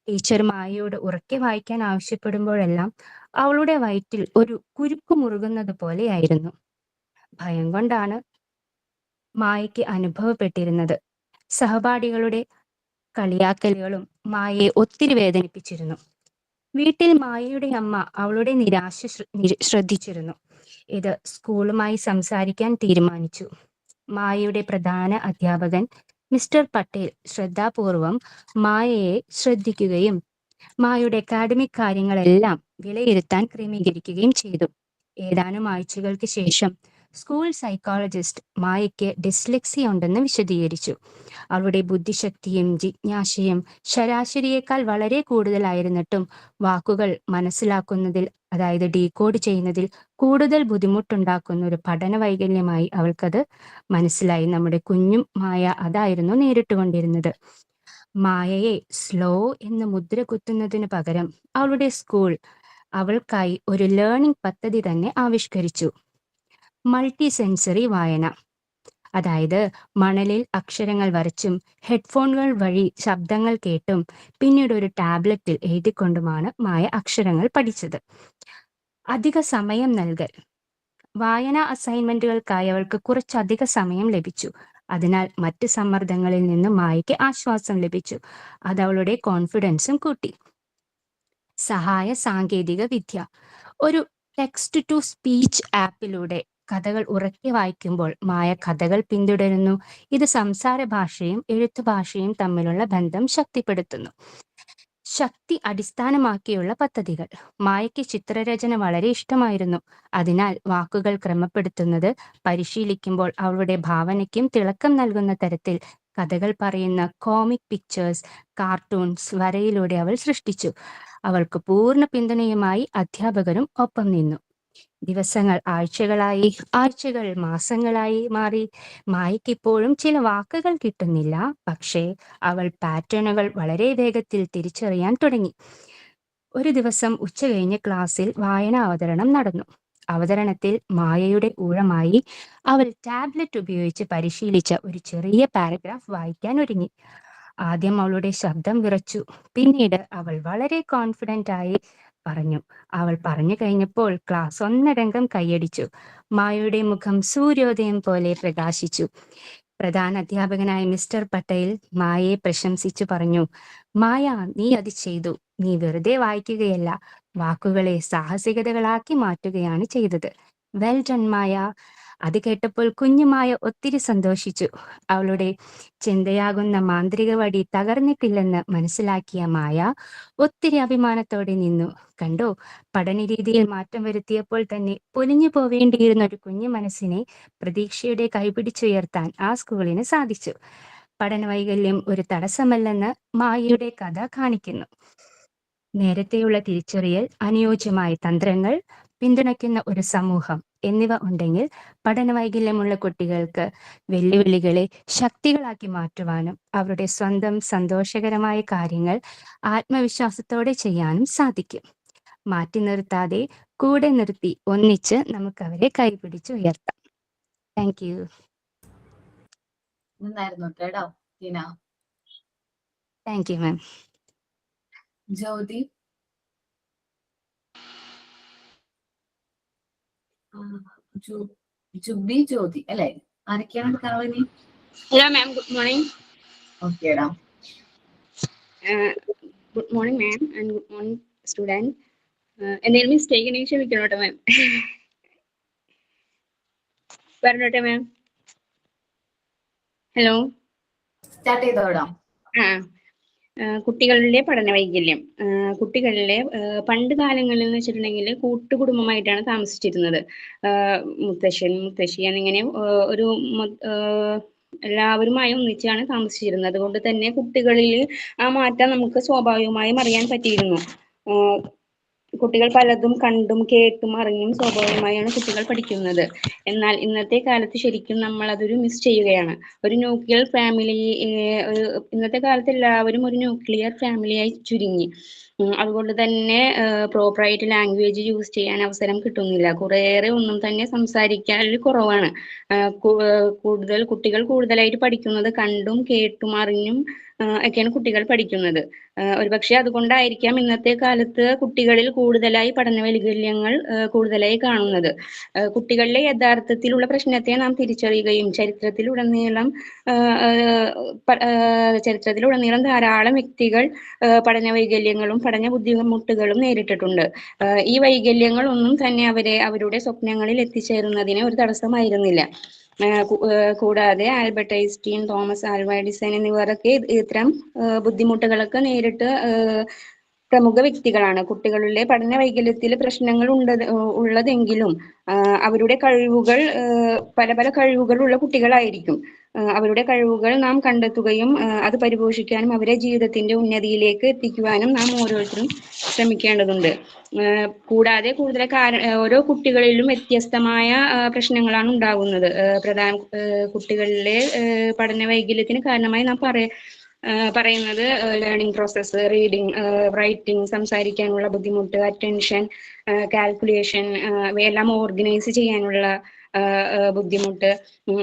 Speaker 3: ടീച്ചർ മായയോട് ഉറക്കെ വായിക്കാൻ ആവശ്യപ്പെടുമ്പോഴെല്ലാം അവളുടെ വയറ്റിൽ ഒരു കുരുക്ക് മുറുകുന്നത് പോലെയായിരുന്നു. ഭയം കൊണ്ടാണ് മായയ്ക്ക് അനുഭവപ്പെട്ടിരുന്നത്. സഹപാഠികളുടെ കളിയാക്കലുകളും മായയെ ഒത്തിരി വേദനിപ്പിച്ചിരുന്നു. വീട്ടിൽ മായയുടെ അമ്മ അവളുടെ നിരാശ ശ്രദ്ധിച്ചിരുന്നു. ഇത് സ്കൂളുമായി സംസാരിക്കാൻ തീരുമാനിച്ചു. മായയുടെ പ്രധാന അധ്യാപകൻ മിസ്റ്റർ പട്ടേൽ ശ്രദ്ധാപൂർവം മായയെ ശ്രദ്ധിക്കുകയും മായയുടെ അക്കാഡമിക് കാര്യങ്ങളെല്ലാം വിലയിരുത്താൻ ക്രമീകരിക്കുകയും ചെയ്തു. ഏതാനും ആഴ്ചകൾക്ക് ശേഷം സ്കൂൾ സൈക്കോളജിസ്റ്റ് മായയ്ക്ക് ഡിസ്ലെക്സിയ ഉണ്ടെന്ന് വിശദീകരിച്ചു. അവളുടെ ബുദ്ധിശക്തിയും ജിജ്ഞാസയും ശരാശരിയേക്കാൾ വളരെ കൂടുതലായിരുന്നിട്ടും വാക്കുകൾ മനസ്സിലാക്കുന്നതിൽ, അതായത് ഡീകോഡ് ചെയ്യുന്നതിൽ കൂടുതൽ ബുദ്ധിമുട്ടുണ്ടാക്കുന്ന ഒരു പഠന വൈകല്യമായി അവൾക്കത് മനസ്സിലായി. നമ്മുടെ കുഞ്ഞും മായ അതായിരുന്നു നേരിട്ടുകൊണ്ടിരുന്നത്. മായയെ സ്ലോ എന്ന് മുദ്ര കുത്തുന്നതിന് പകരം അവളുടെ സ്കൂൾ അവൾക്കായി ഒരു ലേണിംഗ് പദ്ധതി തന്നെ ആവിഷ്കരിച്ചു. മൾട്ടി സെൻസറി വായന, അതായത് മണലിൽ അക്ഷരങ്ങൾ വരച്ചും ഹെഡ്ഫോണുകൾ വഴി ശബ്ദങ്ങൾ കേട്ടും പിന്നീട് ഒരു ടാബ്ലറ്റിൽ എഴുതിക്കൊണ്ടുമാണ് മായ അക്ഷരങ്ങൾ പഠിച്ചത്. അധിക സമയം നൽകൽ. വായനാ അസൈൻമെന്റുകൾക്കായി അവൾക്ക് കുറച്ചധിക സമയം ലഭിച്ചു. അതിനാൽ മറ്റ് സമ്മർദ്ദങ്ങളിൽ നിന്ന് മായയ്ക്ക് ആശ്വാസം ലഭിച്ചു. അത് അവളുടെ കോൺഫിഡൻസും കൂട്ടി. സഹായ സാങ്കേതിക വിദ്യ. ഒരു ടെക്സ്റ്റ് ടു സ്പീച്ച് ആപ്പിലൂടെ കഥകൾ ഉറക്കെ വായിക്കുമ്പോൾ മായ കഥകൾ പിന്തുടരുന്നു. ഇത് സംസാര ഭാഷയും എഴുത്തുഭാഷയും തമ്മിലുള്ള ബന്ധം ശക്തിപ്പെടുത്തുന്നു. ശക്തി അടിസ്ഥാനമാക്കിയുള്ള പദ്ധതികൾ. മായയ്ക്ക് ചിത്രരചന വളരെ ഇഷ്ടമായിരുന്നു. അതിനാൽ വാക്കുകൾ ക്രമപ്പെടുത്തുന്നത് പരിശീലിക്കുമ്പോൾ അവളുടെ ഭാവനയ്ക്കും തിളക്കം നൽകുന്ന തരത്തിൽ കഥകൾ പറയുന്ന കോമിക് പിക്ചേഴ്സ്, കാർട്ടൂൺസ് വരയിലൂടെ അവൾ സൃഷ്ടിച്ചു. അവൾക്ക് പൂർണ്ണ പിന്തുണയുമായി അധ്യാപകരും ഒപ്പം നിന്നു. ദിവസങ്ങൾ ആഴ്ചകളായി, ആഴ്ചകൾ മാസങ്ങളായി മാറി. മായയ്ക്ക് ഇപ്പോഴും ചില വാക്കുകൾ കിട്ടുന്നില്ല. പക്ഷേ അവൾ പാറ്റേണുകൾ വളരെ വേഗത്തിൽ തിരിച്ചറിയാൻ തുടങ്ങി. ഒരു ദിവസം ഉച്ചകഴിഞ്ഞ് ക്ലാസ്സിൽ വായനാ അവതരണം നടന്നു. അവതരണത്തിൽ മായയുടെ ഊഴമായി അവൾ ടാബ്ലറ്റ് ഉപയോഗിച്ച് പരിശീലിച്ച ഒരു ചെറിയ പാരഗ്രാഫ് വായിക്കാൻ ഒരുങ്ങി. ആദ്യം അവളുടെ ശബ്ദം വിറച്ചു. പിന്നീട് അവൾ വളരെ കോൺഫിഡന്റ് ആയി പറഞ്ഞു. അവൾ പറഞ്ഞു കഴിഞ്ഞപ്പോൾ ക്ലാസ് ഒന്നടങ്കം കൈയടിച്ചു. മായയുടെ മുഖം സൂര്യോദയം പോലെ പ്രകാശിച്ചു. പ്രധാന അധ്യാപകനായ മിസ്റ്റർ പട്ടേൽ മായയെ പ്രശംസിച്ചു പറഞ്ഞു, മായ, നീ അത് ചെയ്തു. നീ വെറുതെ വായിക്കുകയല്ല, വാക്കുകളെ സാഹസികതകളാക്കി മാറ്റുകയാണ് ചെയ്തത്. വെൽ ഡൺ മായ. അത് കേട്ടപ്പോൾ കുഞ്ഞുമായ ഒത്തിരി സന്തോഷിച്ചു. അവളുടെ ചിന്തയാകുന്ന മാന്ത്രിക വടി തകർന്നിട്ടില്ലെന്ന് മനസ്സിലാക്കിയ മായ ഒത്തിരി അഭിമാനത്തോടെ നിന്നു. കണ്ടോ, പഠനരീതിയിൽ മാറ്റം വരുത്തിയപ്പോൾ തന്നെ പൊലിഞ്ഞു പോവേണ്ടിയിരുന്ന ഒരു കുഞ്ഞു മനസ്സിനെ പ്രതീക്ഷയുടെ കൈപിടിച്ചുയർത്താൻ ആ സ്കൂളിന് സാധിച്ചു. പഠനവൈകല്യം ഒരു തടസ്സമല്ലെന്ന് മായയുടെ കഥ കാണിക്കുന്നു. നേരത്തെയുള്ള തിരിച്ചറിയൽ, അനുയോജ്യമായ തന്ത്രങ്ങൾ, പിന്തുണയ്ക്കുന്ന ഒരു സമൂഹം എന്നിവ ഉണ്ടെങ്കിൽ പഠനവൈകല്യമുള്ള കുട്ടികൾക്ക് വെല്ലുവിളികളെ ശക്തികളാക്കി മാറ്റുവാനും അവരുടെ സ്വന്തം സന്തോഷകരമായ കാര്യങ്ങൾ ആത്മവിശ്വാസത്തോടെ ചെയ്യാനും സാധിക്കും. മാറ്റി നിർത്താതെ കൂടെ നിർത്തി ഒന്നിച്ച് നമുക്ക് അവരെ കൈപിടിച്ച് ഉയർത്താം. Thank you.
Speaker 1: നന്നായിരുന്നു കേട്ടോ Tina.
Speaker 3: Thank you ma'am.
Speaker 1: Jyothi. Jubi Jyothi അല്ലെ? ആരൊക്കെയാണ് എടുക്കാനുള്ളത് ഇനി?
Speaker 11: Hello, ma'am. Good morning.
Speaker 1: ഓക്കേടാ.
Speaker 11: Good morning, ma'am, and good morning, student. എന്തെങ്കിലും മിസ്റ്റേക്ക് ഉണ്ടെങ്കിൽ ക്ഷമിക്കണോട്ടെ മാം. പറഞ്ഞോട്ടെ മാം. Hello,
Speaker 1: start ചെയ്തോടാ.
Speaker 11: കുട്ടികളുടെ പഠന വൈകല്യം. കുട്ടികളിലെ പണ്ട് കാലങ്ങളിൽ എന്ന് വെച്ചിട്ടുണ്ടെങ്കിൽ കൂട്ടുകുടുംബമായിട്ടാണ് താമസിച്ചിരുന്നത്. മുത്തശ്ശൻ, മുത്തശ്ശി എന്നിങ്ങനെ ഒരു എല്ലാവരുമായി ഒന്നിച്ചാണ് താമസിച്ചിരുന്നത്. അതുകൊണ്ട് തന്നെ കുട്ടികളിൽ ആ മാറ്റം നമുക്ക് സ്വാഭാവികമായും അറിയാൻ പറ്റിയിരുന്നു. കുട്ടികൾ പലതും കണ്ടും കേട്ടും അറിഞ്ഞും സ്വാഭാവികമായാണ് കുട്ടികൾ പഠിക്കുന്നത്. എന്നാൽ ഇന്നത്തെ കാലത്ത് ശരിക്കും നമ്മൾ അതൊരു മിസ് ചെയ്യുകയാണ്. ഒരു ന്യൂക്ലിയർ ഫാമിലി, ഇന്നത്തെ കാലത്ത് എല്ലാവരും ഒരു ന്യൂക്ലിയർ ഫാമിലിയായി ചുരുങ്ങി. അതുകൊണ്ട് തന്നെ പ്രോപ്പറായിട്ട് ലാംഗ്വേജ് യൂസ് ചെയ്യാൻ അവസരം കിട്ടുന്നില്ല. കുറേയേറെ ഒന്നും തന്നെ സംസാരിക്കാൻ കുറവാണ്. കുട്ടികൾ കൂടുതലായിട്ട് പഠിക്കുന്നത് കണ്ടും കേട്ടും അറിഞ്ഞും ഒക്കെയാണ് കുട്ടികൾ പഠിക്കുന്നത്. ഒരുപക്ഷെ അതുകൊണ്ടായിരിക്കാം ഇന്നത്തെ കാലത്ത് കുട്ടികളിൽ കൂടുതലായി പഠന വൈകല്യങ്ങൾ കൂടുതലായി കാണുന്നത്. കുട്ടികളിലെ യഥാർത്ഥത്തിലുള്ള പ്രശ്നത്തെ നാം തിരിച്ചറിയുകയും ചരിത്രത്തിലുടനീളം ധാരാളം വ്യക്തികൾ പഠന വൈകല്യങ്ങളും പഠന ബുദ്ധിമുട്ടുകളും നേരിട്ടിട്ടുണ്ട്. ഈ വൈകല്യങ്ങൾ ഒന്നും തന്നെ അവരുടെ സ്വപ്നങ്ങളിൽ എത്തിച്ചേരുന്നതിന് ഒരു തടസ്സമായിരുന്നില്ല. കൂടാതെ Albert Einstein, Thomas Alva Edison എന്നിവരൊക്കെ ഇത്തരം ബുദ്ധിമുട്ടുകളൊക്കെ നേരിട്ട് പ്രമുഖ വ്യക്തികളാണ്. കുട്ടികളുടെ പഠന വൈകല്യത്തിൽ പ്രശ്നങ്ങൾ ഉള്ളതെങ്കിലും അവരുടെ കഴിവുകൾ പല കഴിവുകളുള്ള കുട്ടികളായിരിക്കും. അവരുടെ കഴിവുകൾ നാം കണ്ടെത്തുകയും അത് പരിപോഷിക്കാനും അവരെ ജീവിതത്തിന്റെ ഉന്നതിയിലേക്ക് എത്തിക്കുവാനും നാം ഓരോരുത്തരും ശ്രമിക്കേണ്ടതുണ്ട്. കൂടാതെ ഓരോ കുട്ടികളിലും വ്യത്യസ്തമായ പ്രശ്നങ്ങളാണ് ഉണ്ടാകുന്നത്. കുട്ടികളിലെ പഠന വൈകല്യത്തിന് കാരണമായി നാം പറയുന്നത് ലേണിംഗ് പ്രോസസ്സ്, റീഡിങ്, റൈറ്റിംഗ്, സംസാരിക്കാനുള്ള ബുദ്ധിമുട്ട്, അറ്റൻഷൻ, കാൽക്കുലേഷൻ, ഇവയെല്ലാം ഓർഗനൈസ് ചെയ്യാനുള്ള ബുദ്ധിമുട്ട്,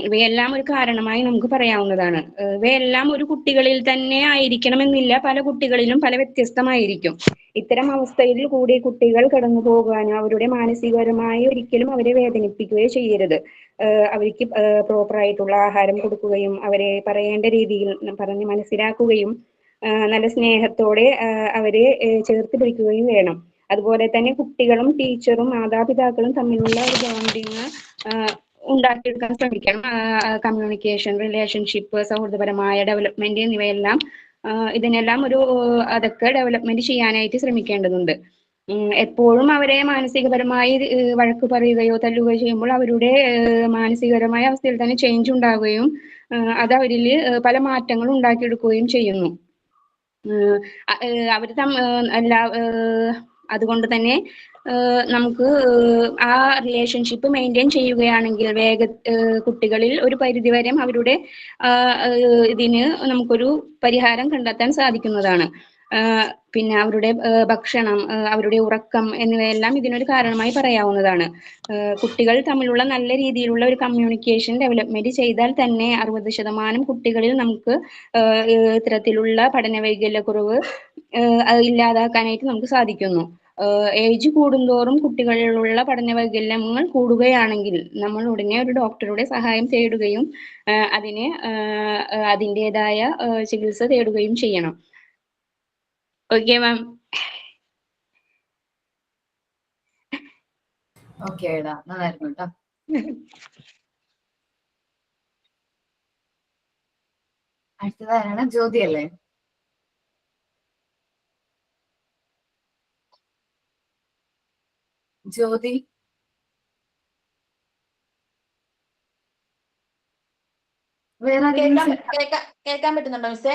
Speaker 11: ഇവയെല്ലാം ഒരു കാരണമായി നമുക്ക് പറയാവുന്നതാണ്. ഇവയെല്ലാം ഒരു കുട്ടികളിൽ തന്നെ ആയിരിക്കണമെന്നില്ല, പല കുട്ടികളിലും പല വ്യത്യസ്തമായിരിക്കും. ഇത്തരം അവസ്ഥയിൽ കൂടി കുട്ടികൾ കടന്നു പോകാനോ അവരുടെ മാനസികപരമായി ഒരിക്കലും അവരെ വേദനിപ്പിക്കുകയോ ചെയ്യരുത്. അവർക്ക് പ്രോപ്പറായിട്ടുള്ള ആഹാരം കൊടുക്കുകയും അവരെ പറയേണ്ട രീതിയിൽ പറഞ്ഞ് മനസ്സിലാക്കുകയും നല്ല സ്നേഹത്തോടെ അവരെ ചേർത്ത് പിടിക്കുകയും വേണം. അതുപോലെ തന്നെ കുട്ടികളും ടീച്ചറും മാതാപിതാക്കളും തമ്മിലുള്ള ഒരു ബോണ്ടിങ് ഉണ്ടാക്കിയെടുക്കാൻ ശ്രമിക്കണം. കമ്മ്യൂണിക്കേഷൻ, റിലേഷൻഷിപ്പ്, സൗഹൃദപരമായ ഡെവലപ്മെന്റ് എന്നിവയെല്ലാം ഇതിനെല്ലാം അതൊക്കെ ഡെവലപ്മെന്റ് ചെയ്യാനായിട്ട് ശ്രമിക്കേണ്ടതുണ്ട്. എപ്പോഴും അവരെ മാനസികപരമായി വഴക്ക് പറയുകയോ തല്ലുകയോ ചെയ്യുമ്പോൾ അവരുടെ മാനസികപരമായ അവസ്ഥയിൽ തന്നെ ചേഞ്ച് ഉണ്ടാവുകയും അത് അവരിൽ പല മാറ്റങ്ങളും ഉണ്ടാക്കിയെടുക്കുകയും ചെയ്യുന്നു. അതുകൊണ്ട് തന്നെ നമുക്ക് ആ റിലേഷൻഷിപ്പ് മെയിൻറ്റെയിൻ ചെയ്യുകയാണെങ്കിൽ കുട്ടികളിൽ ഒരു പരിധിവരെ അവരുടെ ഇതിന് നമുക്കൊരു പരിഹാരം കണ്ടെത്താൻ സാധിക്കുന്നതാണ്. പിന്നെ അവരുടെ ഭക്ഷണം, അവരുടെ ഉറക്കം എന്നിവയെല്ലാം ഇതിനൊരു കാരണമായി പറയാവുന്നതാണ്. കുട്ടികൾ തമ്മിലുള്ള നല്ല രീതിയിലുള്ള ഒരു കമ്മ്യൂണിക്കേഷൻ ഡെവലപ്മെന്റ് ചെയ്താൽ തന്നെ 60% കുട്ടികളിൽ നമുക്ക് ഇത്തരത്തിലുള്ള പഠന വൈകല്യക്കുറവ് ഇല്ലാതാക്കാനായിട്ട് നമുക്ക് സാധിക്കുന്നു. ഏജ് കൂടുന്തോറും കുട്ടികളിലുള്ള പഠന വൈകല്യങ്ങൾ കൂടുകയാണെങ്കിൽ നമ്മൾ ഉടനെ ഒരു ഡോക്ടറുടെ സഹായം തേടുകയും അതിൻ്റെതായ ചികിത്സ തേടുകയും ചെയ്യണം. Okay ma'am.
Speaker 1: ഓക്കെ, നന്നായിരുന്നു കേട്ടോ. അടുത്തതാരാണ്? ജ്യോതി അല്ലേ? ജ്യോതി, വേറെ ആരെങ്കിലും?
Speaker 12: കേൾക്കാൻ പറ്റുന്നുണ്ടോ മിസ്സേ?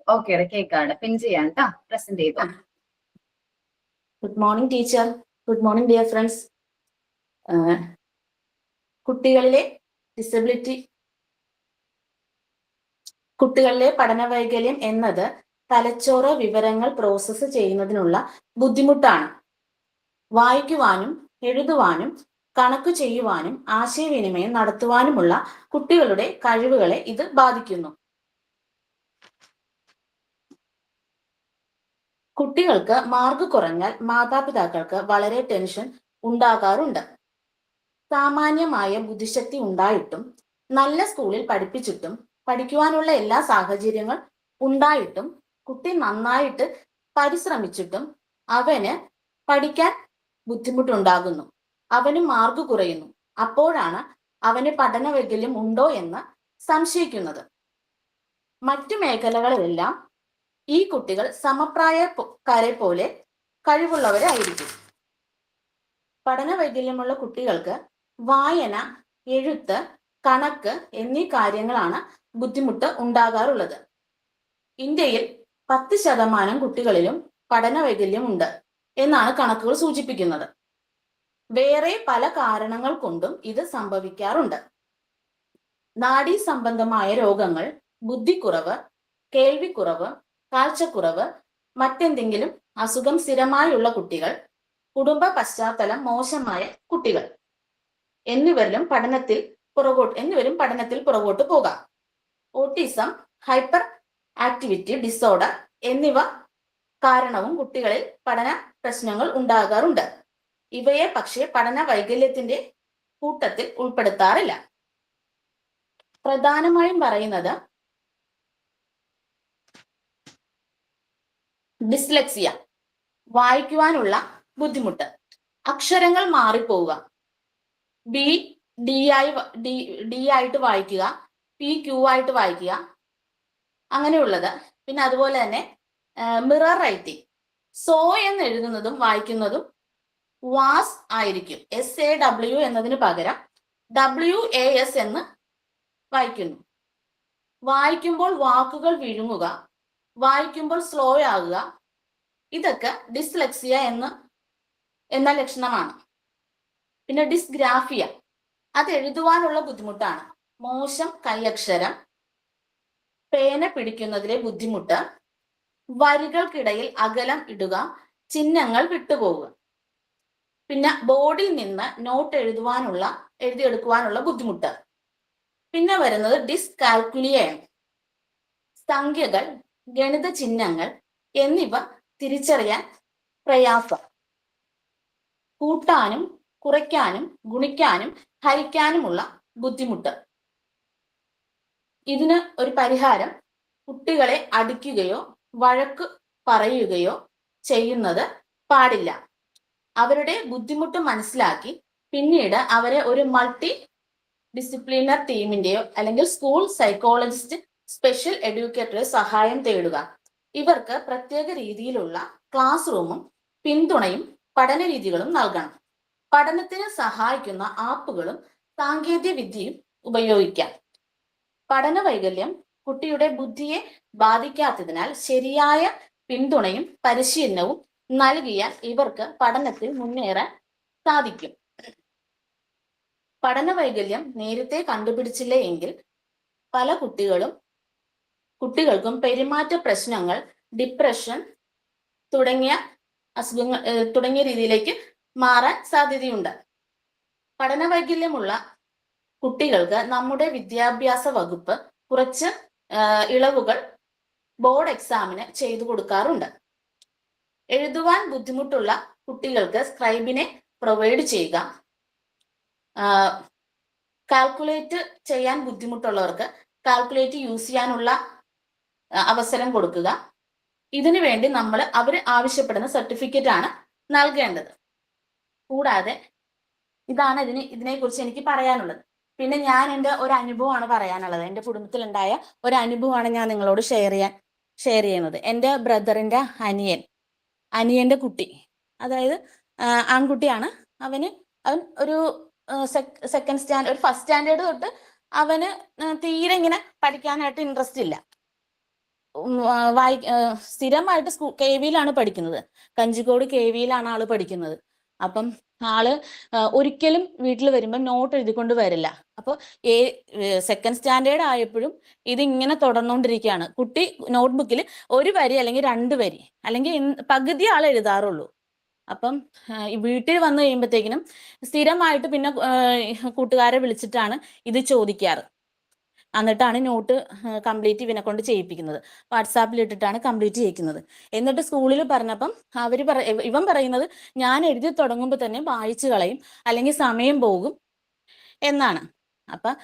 Speaker 1: ഓക്കെ, കേൾക്കാണ്. പിൻ ചെയ്യാൻ കേട്ടോ. പ്രസന്റ് ചെയ്തോ.
Speaker 12: Good morning teacher. Good morning dear friends. കുട്ടികളിലെ പഠന വൈകല്യം എന്നത് തലച്ചോറ് വിവരങ്ങൾ പ്രോസസ്സ് ചെയ്യുന്നതിനുള്ള ബുദ്ധിമുട്ടാണ്. വായിക്കുവാനും എഴുതുവാനും കണക്ക് ചെയ്യുവാനും ആശയവിനിമയം നടത്തുവാനുമുള്ള കുട്ടികളുടെ കഴിവുകളെ ഇത് ബാധിക്കുന്നു. കുട്ടികൾക്ക് മാർക്ക് കുറഞ്ഞാൽ മാതാപിതാക്കൾക്ക് വളരെ ടെൻഷൻ ഉണ്ടാകാറുണ്ട്. സാമാന്യമായ ബുദ്ധിശക്തി ഉണ്ടായിട്ടും നല്ല സ്കൂളിൽ പഠിപ്പിച്ചിട്ടും പഠിക്കുവാനുള്ള എല്ലാ സാഹചര്യങ്ങൾ ഉണ്ടായിട്ടും കുട്ടി നന്നായിട്ട് പരിശ്രമിച്ചിട്ടും അവന് പഠിക്കാൻ ബുദ്ധിമുട്ടുണ്ടാകുന്നു. അവന് മാർക്ക് കുറയുന്നു. അപ്പോഴാണ് അവന് പഠന വൈകല്യം ഉണ്ടോ എന്ന് സംശയിക്കുന്നത്. മറ്റു മേഖലകളിലെല്ലാം ഈ കുട്ടികൾ സമപ്രായക്കാരെ പോലെ കഴിവുള്ളവരായിരിക്കും. പഠന വൈകല്യമുള്ള കുട്ടികൾക്ക് വായന, എഴുത്ത്, കണക്ക് എന്നീ കാര്യങ്ങളാണ് ബുദ്ധിമുട്ട് ഉണ്ടാകാറുള്ളത്. ഇന്ത്യയിൽ 10% കുട്ടികളിലും പഠന വൈകല്യം ഉണ്ട് എന്നാണ് കണക്കുകൾ സൂചിപ്പിക്കുന്നത്. വേറെ പല കാരണങ്ങൾ കൊണ്ടും ഇത് സംഭവിക്കാറുണ്ട്. നാഡീ സംബന്ധമായ രോഗങ്ങൾ, ബുദ്ധിക്കുറവ്, കേൾവിക്കുറവ്, കാഴ്ചക്കുറവ്, മറ്റെന്തെങ്കിലും അസുഖം സ്ഥിരമായുള്ള കുട്ടികൾ, കുടുംബ പശ്ചാത്തലം മോശമായ കുട്ടികൾ എന്നിവരും പഠനത്തിൽ പുറകോട്ട് പോകാം. ഓട്ടിസം, ഹൈപ്പർ ആക്ടിവിറ്റി ഡിസോർഡർ എന്നിവ കാരണവും കുട്ടികളിൽ പഠന പ്രശ്നങ്ങൾ ഉണ്ടാകാറുണ്ട്. ഇവയെ പക്ഷേ പഠന വൈകല്യത്തിന്റെ കൂട്ടത്തിൽ ഉൾപ്പെടുത്താറില്ല. പ്രധാനമായും പറയുന്നത് ഡിസ്ലെക്സിയ, വായിക്കുവാനുള്ള ബുദ്ധിമുട്ട്, അക്ഷരങ്ങൾ മാറിപ്പോവുക, ബി ഡി ആയിട്ട് വായിക്കുക, പി ക്യൂ ആയിട്ട് വായിക്കുക, അങ്ങനെയുള്ളത്. പിന്നെ അതുപോലെ തന്നെ മിറർ റൈറ്റിംഗ്, സോ എന്ന് എഴുതുന്നതും വായിക്കുന്നതും വാസ് ആയിരിക്കും. SAW എന്നതിന് പകരം WAS എന്ന് വായിക്കുന്നു. വായിക്കുമ്പോൾ വാക്കുകൾ വിഴുങ്ങുക, വായിക്കുമ്പോൾ സ്ലോ ആകുക, ഇതൊക്കെ ഡിസ്ലെക്സിയ എന്ന ലക്ഷണമാണ്. പിന്നെ ഡിസ്ഗ്രാഫിയ, അത് എഴുതുവാനുള്ള ബുദ്ധിമുട്ടാണ്. മോശം കൈയക്ഷരം, പേന പിടിക്കുന്നതിലെ ബുദ്ധിമുട്ട്, വരികൾക്കിടയിൽ അകലം ഇടുക, ചിഹ്നങ്ങൾ വിട്ടുപോവുക. പിന്നെ ബോർഡിൽ നിന്ന് നോട്ട് എഴുതിയെടുക്കുവാനുള്ള ബുദ്ധിമുട്ട്. പിന്നെ വരുന്നത് ഡിസ്കാൽക്കുലിയാണ്. സംഖ്യകൾ, ഗണിത ചിഹ്നങ്ങൾ എന്നിവ തിരിച്ചറിയാൻ പ്രയാസം. കൂട്ടാനും കുറയ്ക്കാനും ഗുണിക്കാനും ഹരിക്കാനുമുള്ള ബുദ്ധിമുട്ട്. ഇതിന് ഒരു പരിഹാരം കുട്ടികളെ അടിക്കുകയോ വഴക്ക് പറയുകയോ ചെയ്യുന്നത് പാടില്ല. അവരുടെ ബുദ്ധിമുട്ട് മനസ്സിലാക്കി പിന്നീട് അവരെ ഒരു മൾട്ടി ഡിസിപ്ലിനർ ടീമിന്റെയോ അല്ലെങ്കിൽ സ്കൂൾ സൈക്കോളജിസ്റ്റ്, സ്പെഷ്യൽ എഡ്യൂക്കേറ്ററുടെ സഹായം തേടുക. ഇവർക്ക് പ്രത്യേക രീതിയിലുള്ള ക്ലാസ് റൂമും പിന്തുണയും പഠന രീതികളും നൽകണം. പഠനത്തിന് സഹായിക്കുന്ന ആപ്പുകളും സാങ്കേതിക വിദ്യയും ഉപയോഗിക്കാം. പഠന വൈകല്യം കുട്ടിയുടെ ബുദ്ധിയെ ബാധിക്കാത്തതിനാൽ ശരിയായ പിന്തുണയും പരിശീലനവും നൽകിയാൽ ഇവർക്ക് പഠനത്തിൽ മുന്നേറാൻ സാധിക്കും. പഠന വൈകല്യം നേരത്തെ കണ്ടുപിടിച്ചില്ല എങ്കിൽ പല കുട്ടികൾക്കും പെരുമാറ്റ പ്രശ്നങ്ങൾ, ഡിപ്രഷൻ തുടങ്ങിയ രീതിയിലേക്ക് മാറാൻ സാധ്യതയുണ്ട്. പഠന വൈകല്യമുള്ള കുട്ടികൾക്ക് നമ്മുടെ വിദ്യാഭ്യാസ വകുപ്പ് കുറച്ച് ഇളവുകൾ ബോർഡ് എക്സാമിന് ചെയ്തു കൊടുക്കാറുണ്ട്. എഴുതുവാൻ ബുദ്ധിമുട്ടുള്ള കുട്ടികൾക്ക് സ്ക്രൈബിനെ പ്രൊവൈഡ് ചെയ്യുക. കാൽക്കുലേറ്റ് ചെയ്യാൻ ബുദ്ധിമുട്ടുള്ളവർക്ക് കാൽക്കുലേറ്റ് യൂസ് ചെയ്യാനുള്ള അവസരം കൊടുക്കുക. ഇതിനു വേണ്ടി അവർ ആവശ്യപ്പെടുന്ന സർട്ടിഫിക്കറ്റ് ആണ് നൽകേണ്ടത്. കൂടാതെ ഇതിനെക്കുറിച്ച് എനിക്ക് പറയാനുള്ളത്. പിന്നെ ഞാൻ എൻ്റെ ഒരു അനുഭവമാണ് പറയാനുള്ളത്. എൻ്റെ കുടുംബത്തിലുണ്ടായ ഒരു അനുഭവമാണ് ഞാൻ നിങ്ങളോട് ഷെയർ ചെയ്യുന്നത്. എൻ്റെ ബ്രദറിൻ്റെ അനിയൻ്റെ കുട്ടി, അതായത് ആൺകുട്ടിയാണ്. അവൻ ഒരു ഒരു ഫസ്റ്റ് സ്റ്റാൻഡേർഡ് തൊട്ട് അവന് തീരെ ഇങ്ങനെ പഠിക്കാനായിട്ട് ഇൻട്രസ്റ്റ് ഇല്ല. സ്ഥിരമായിട്ട് KVയിലാണ് പഠിക്കുന്നത്. കഞ്ചിക്കോട് KVയിലാണ് ആള് പഠിക്കുന്നത്. അപ്പം ആള് ഒരിക്കലും വീട്ടിൽ വരുമ്പോൾ നോട്ട് എഴുതിക്കൊണ്ട് വരില്ല. അപ്പോൾ സെക്കൻഡ് സ്റ്റാൻഡേർഡ് ആയപ്പോഴും ഇതിങ്ങനെ തുടർന്നുകൊണ്ടിരിക്കുകയാണ്. കുട്ടി നോട്ട്ബുക്കിൽ ഒരു വരി അല്ലെങ്കിൽ 2 വരി അല്ലെങ്കിൽ പകുതി ആൾ എഴുതാറുള്ളൂ. അപ്പം വീട്ടിൽ വന്നു കഴിയുമ്പോഴത്തേക്കിനും സ്ഥിരമായിട്ട് പിന്നെ കൂട്ടുകാരെ വിളിച്ചിട്ടാണ് ഇത് ചോദിക്കാറ്. എന്നിട്ടാണ് നോട്ട് കംപ്ലീറ്റ് ഇവനെ കൊണ്ട് ചെയ്യിപ്പിക്കുന്നത്. വാട്സാപ്പിൽ ഇട്ടിട്ടാണ് കംപ്ലീറ്റ് ചെയ്യിക്കുന്നത്. എന്നിട്ട് സ്കൂളിൽ പറഞ്ഞപ്പം ഇവൻ പറയുന്നത് ഞാൻ എഴുതി തുടങ്ങുമ്പോൾ തന്നെ വായിച്ചു കളയും, അല്ലെങ്കിൽ സമയം പോകും എന്നാണ്. അപ്പം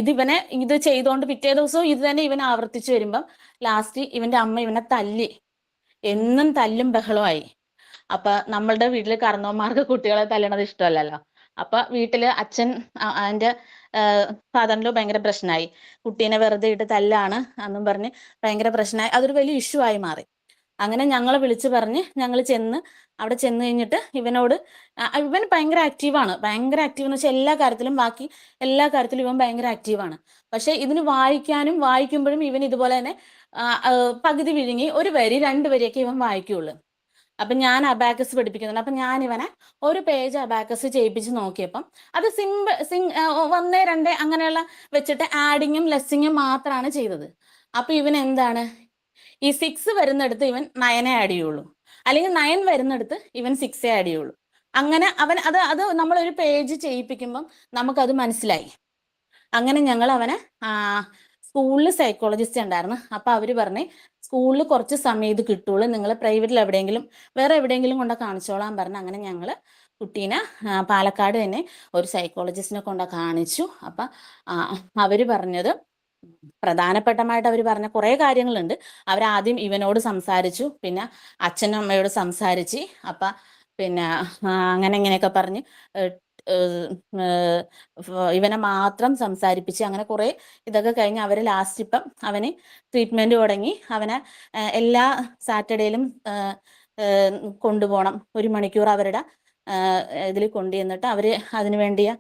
Speaker 12: ഇത് ചെയ്തുകൊണ്ട് പിറ്റേ ദിവസവും ഇത് തന്നെ ഇവൻ ആവർത്തിച്ചു വരുമ്പം ലാസ്റ്റ് ഇവന്റെ അമ്മ ഇവനെ തല്ലി, എന്നും തല്ലും ബഹളമായി. അപ്പൊ നമ്മളുടെ വീട്ടിൽ കാരണവന്മാർക്ക് കുട്ടികളെ തല്ലണത് ഇഷ്ടമല്ലല്ലോ. അപ്പൊ വീട്ടില് അച്ഛൻ അതിന്റെ ഫാദറിലോ ഭയങ്കര പ്രശ്നമായി. കുട്ടീനെ വെറുതെ ഇട്ട് തല്ലാണ് എന്നും പറഞ്ഞ് ഭയങ്കര പ്രശ്നമായി. അതൊരു വലിയ ഇഷ്യൂ ആയി മാറി. അങ്ങനെ ഞങ്ങളെ വിളിച്ചു പറഞ്ഞ് ഞങ്ങൾ അവിടെ ചെന്ന് കഴിഞ്ഞിട്ട് ഇവൻ ഭയങ്കര ആക്റ്റീവാണ്. ഭയങ്കര ആക്റ്റീവ് എന്ന് വെച്ചാൽ ബാക്കി എല്ലാ കാര്യത്തിലും ഇവൻ ഭയങ്കര ആക്റ്റീവാണ്. പക്ഷെ ഇതിന് വായിക്കുമ്പോഴും ഇവൻ ഇതുപോലെ തന്നെ പകുതി വിഴുങ്ങി 1 വരി 2 വരിയൊക്കെ ഇവൻ വായിക്കുള്ളൂ. അപ്പൊ ഞാൻ അബാക്കസ് പഠിപ്പിക്കുന്നുണ്ട്. അപ്പൊ ഞാൻ ഇവനെ ഒരു പേജ് അബാക്കസ് ചെയ്യിപ്പിച്ച് നോക്കിയപ്പം അത് 1 2 അങ്ങനെയുള്ള വെച്ചിട്ട് ആഡിങ്ങും ലെസ്സിങ്ങും മാത്രമാണ് ചെയ്തത്. അപ്പൊ ഇവൻ എന്താണ്, ഈ 6 വരുന്നിടത്ത് ഇവൻ 9 ആഡ് ചെയ്യുള്ളൂ, അല്ലെങ്കിൽ 9 വരുന്നിടത്ത് ഇവൻ 6 ആഡ് ചെയ്യുള്ളൂ. അങ്ങനെ അവൻ അത് നമ്മളൊരു പേജ് ചെയ്യിപ്പിക്കുമ്പം നമുക്കത് മനസ്സിലായി. അങ്ങനെ ഞങ്ങൾ അവനെ സ്കൂളിൽ സൈക്കോളജിസ്റ്റ് ഉണ്ടായിരുന്നു. അപ്പൊ അവര് പറഞ്ഞ് സ്കൂളിൽ കുറച്ച് സമയം ഇത് കിട്ടുള്ളൂ, നിങ്ങൾ പ്രൈവറ്റിൽ വേറെ എവിടെയെങ്കിലും കൊണ്ട് കാണിച്ചോളാൻ പറഞ്ഞു. അങ്ങനെ ഞങ്ങൾ കുട്ടീനെ പാലക്കാട് തന്നെ ഒരു സൈക്കോളജിസ്റ്റിനെ കൊണ്ട് കാണിച്ചു. അപ്പൊ അവര് പറഞ്ഞത് പ്രധാനപ്പെട്ടമായിട്ട് അവർ പറഞ്ഞ കുറെ കാര്യങ്ങളുണ്ട്. അവരാദ്യം ഇവനോട് സംസാരിച്ചു, പിന്നെ അച്ഛനും അമ്മയോട് സംസാരിച്ച്, അപ്പൊ പിന്നെ അങ്ങനെ ഇങ്ങനെയൊക്കെ പറഞ്ഞ് ഇവനെ മാത്രം സംസാരിപ്പിച്ച് അങ്ങനെ കുറെ ഇതൊക്കെ കഴിഞ്ഞ് അവർ ലാസ്റ്റ് ഇപ്പം അവന് ട്രീറ്റ്മെന്റ് തുടങ്ങി. അവനെ എല്ലാ സാറ്റർഡേയിലും കൊണ്ടുപോകണം. 1 മണിക്കൂർ അവരുടെ ഇതിൽ കൊണ്ടുവന്നിട്ട് അവര് അതിനു വേണ്ടിയ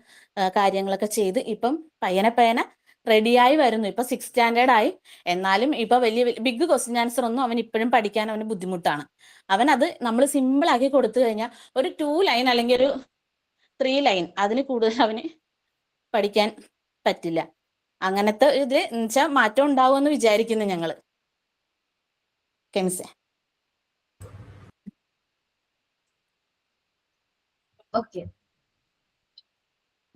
Speaker 12: കാര്യങ്ങളൊക്കെ ചെയ്ത് ഇപ്പം പയ്യനെ റെഡിയായി വരുന്നു. ഇപ്പൊ 6th സ്റ്റാൻഡേർഡ് ആയി. എന്നാലും ഇപ്പൊ വലിയ ബിഗ് ക്വസ്റ്റ്യൻ ആൻസർ ഒന്നും അവൻ ഇപ്പോഴും പഠിക്കാൻ അവന് ബുദ്ധിമുട്ടാണ്. അത് നമ്മൾ സിമ്പിൾ ആക്കി കൊടുത്തു കഴിഞ്ഞാൽ ഒരു 2 ലൈൻ അല്ലെങ്കിൽ ഒരു 3 ലൈൻ അതിന് കൂടുതൽ അവന് പഠിക്കാൻ പറ്റില്ല. അങ്ങനത്തെ ഇത് എന്നുവെച്ചാൽ മാറ്റം ഉണ്ടാവുമെന്ന് വിചാരിക്കുന്നു ഞങ്ങള്. കെമിസേ
Speaker 1: ഓക്കെ.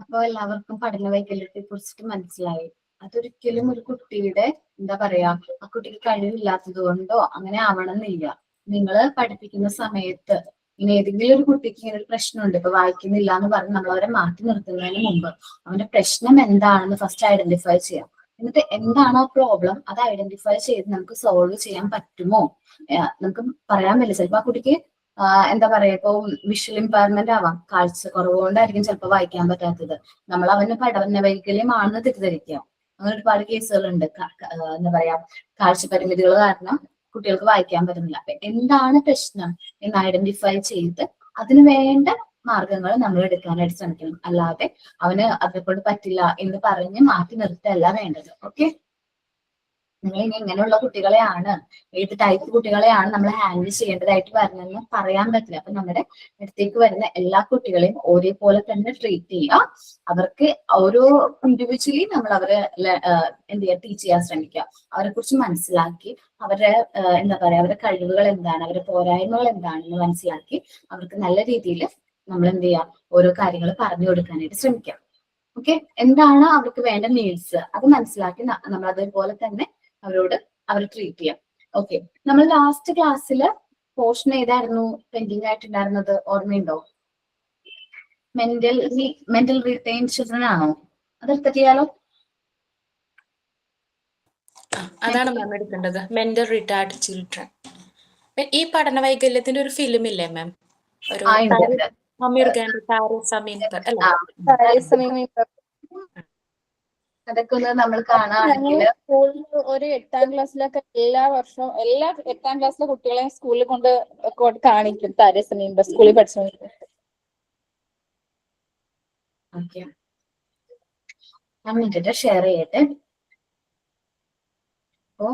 Speaker 1: അപ്പൊ എല്ലാവർക്കും പഠന വൈകല്യത്തെ കുറിച്ചിട്ട് മനസ്സിലായി. അതൊരിക്കലും ഒരു കുട്ടിയുടെ എന്താ പറയാ, ആ കുട്ടിക്ക് കഴിവില്ലാത്തത് കൊണ്ടോ അങ്ങനെ ആവണമെന്നില്ല. നിങ്ങൾ പഠിപ്പിക്കുന്ന സമയത്ത് ഇനി ഏതെങ്കിലും ഒരു കുട്ടിക്ക് ഇങ്ങനെ ഒരു പ്രശ്നമുണ്ട്, ഇപ്പൊ വായിക്കുന്നില്ല എന്ന് പറഞ്ഞ് നമ്മൾ അവരെ മാറ്റി നിർത്തുന്നതിന് മുമ്പ് അവന്റെ പ്രശ്നം എന്താണെന്ന് ഫസ്റ്റ് ഐഡന്റിഫൈ ചെയ്യാം. എന്നിട്ട് എന്താണോ പ്രോബ്ലം അത് ഐഡന്റിഫൈ ചെയ്ത് നമുക്ക് സോൾവ് ചെയ്യാൻ പറ്റുമോ നമുക്ക് പറയാൻ പറ്റില്ല. ചിലപ്പോ ആ കുട്ടിക്ക് എന്താ പറയാ, ഇപ്പൊ വിഷ്വൽ ഇമ്പയർമെന്റ് ആവാം, കാഴ്ച കുറവുകൊണ്ടായിരിക്കും ചിലപ്പോൾ വായിക്കാൻ പറ്റാത്തത്. നമ്മൾ അവന് പഠന വൈകല്യമാണെന്ന് തെറ്റിദ്ധരിക്കാം. അങ്ങനെ ഒരുപാട് കേസുകളുണ്ട്. എന്താ പറയാ, കാഴ്ച പരിമിതികൾ കാരണം കുട്ടികൾക്ക് വായിക്കാൻ പറ്റുന്നില്ല. അപ്പൊ എന്താണ് പ്രശ്നം എന്ന് ഐഡന്റിഫൈ ചെയ്ത് അതിന് വേണ്ട മാർഗങ്ങൾ നമ്മൾ എടുക്കാനായിട്ട് ശ്രമിക്കണം. അല്ലാതെ അവന് അതിനെക്കൊണ്ട് പറ്റില്ല എന്ന് പറഞ്ഞ് മാറ്റി നിർത്തല്ല വേണ്ടത്. ഓക്കെ, നിങ്ങൾ ഇനി ഇങ്ങനെയുള്ള കുട്ടികളെയാണ്, ഏത് ടൈപ്പ് കുട്ടികളെയാണ് നമ്മൾ ഹാൻഡിൽ ചെയ്യേണ്ടതായിട്ട് വരുന്നതെന്ന് പറയാൻ പറ്റില്ല. അപ്പൊ നമ്മുടെ അടുത്തേക്ക് വരുന്ന എല്ലാ കുട്ടികളെയും ഒരേപോലെ തന്നെ ട്രീറ്റ് ചെയ്യുക. അവർക്ക് ഓരോ ഇൻഡിവിജ്വലി നമ്മൾ അവരെ എന്ത് ചെയ്യുക, ടീച്ച് ചെയ്യാൻ ശ്രമിക്കുക. അവരെ കുറിച്ച് മനസ്സിലാക്കി അവരുടെ എന്താ പറയാ, അവരുടെ കഴിവുകൾ എന്താണ്, അവരുടെ പോരായ്മകൾ എന്താണെന്ന് മനസ്സിലാക്കി അവർക്ക് നല്ല രീതിയിൽ നമ്മൾ എന്ത് ചെയ്യുക, ഓരോ കാര്യങ്ങൾ പറഞ്ഞു കൊടുക്കാനായിട്ട് ശ്രമിക്കാം. ഓക്കെ, എന്താണ് അവർക്ക് വേണ്ട നീഡ്സ് അത് മനസ്സിലാക്കി നമ്മൾ അതേപോലെ തന്നെ അവരെ ട്രീറ്റ് ചെയ്യാം. ഓക്കെ, നമ്മൾ ലാസ്റ്റ് ക്ലാസ്സിൽ പോർഷൻ ഏതായിരുന്നു പെൻഡിങ് ആയിട്ടുണ്ടായിരുന്നത്, ഓർമ്മയുണ്ടോ? മെന്റൽ റിട്ടൈൻ ചിൽഡ്രൻ ആണോ? അതെടുത്ത് ചെയ്യാലോ.
Speaker 13: അതാണ് മാം എടുക്കേണ്ടത്, മെന്റൽ റിട്ടാർഡ് ചിൽഡ്രൻ. ഈ പഠന വൈകല്യത്തിന്റെ ഒരു ഫിലിം ഇല്ലേ മാം, ഒരു അമീർ ഖാന്റെ താരെ സമീൻ പർ അല്ലേ?
Speaker 1: അതൊക്കെ ഒന്ന് നമ്മൾ കാണുകയാണെങ്കിൽ
Speaker 12: ഞങ്ങൾ സ്കൂളിൽ ഒരു 8ാം ക്ലാസ്സിലൊക്കെ എല്ലാ വർഷവും എല്ലാ 8ാം ക്ലാസ്സിലെ കുട്ടികളെയും സ്കൂളിൽ കൊണ്ട് കാണിക്കും താരസമയം സ്കൂളിൽ പഠിച്ചു.
Speaker 1: ഓക്കെ, ഞാൻ വേണ്ടിട്ട് ഷെയർ ചെയ്യട്ടെ. അപ്പോ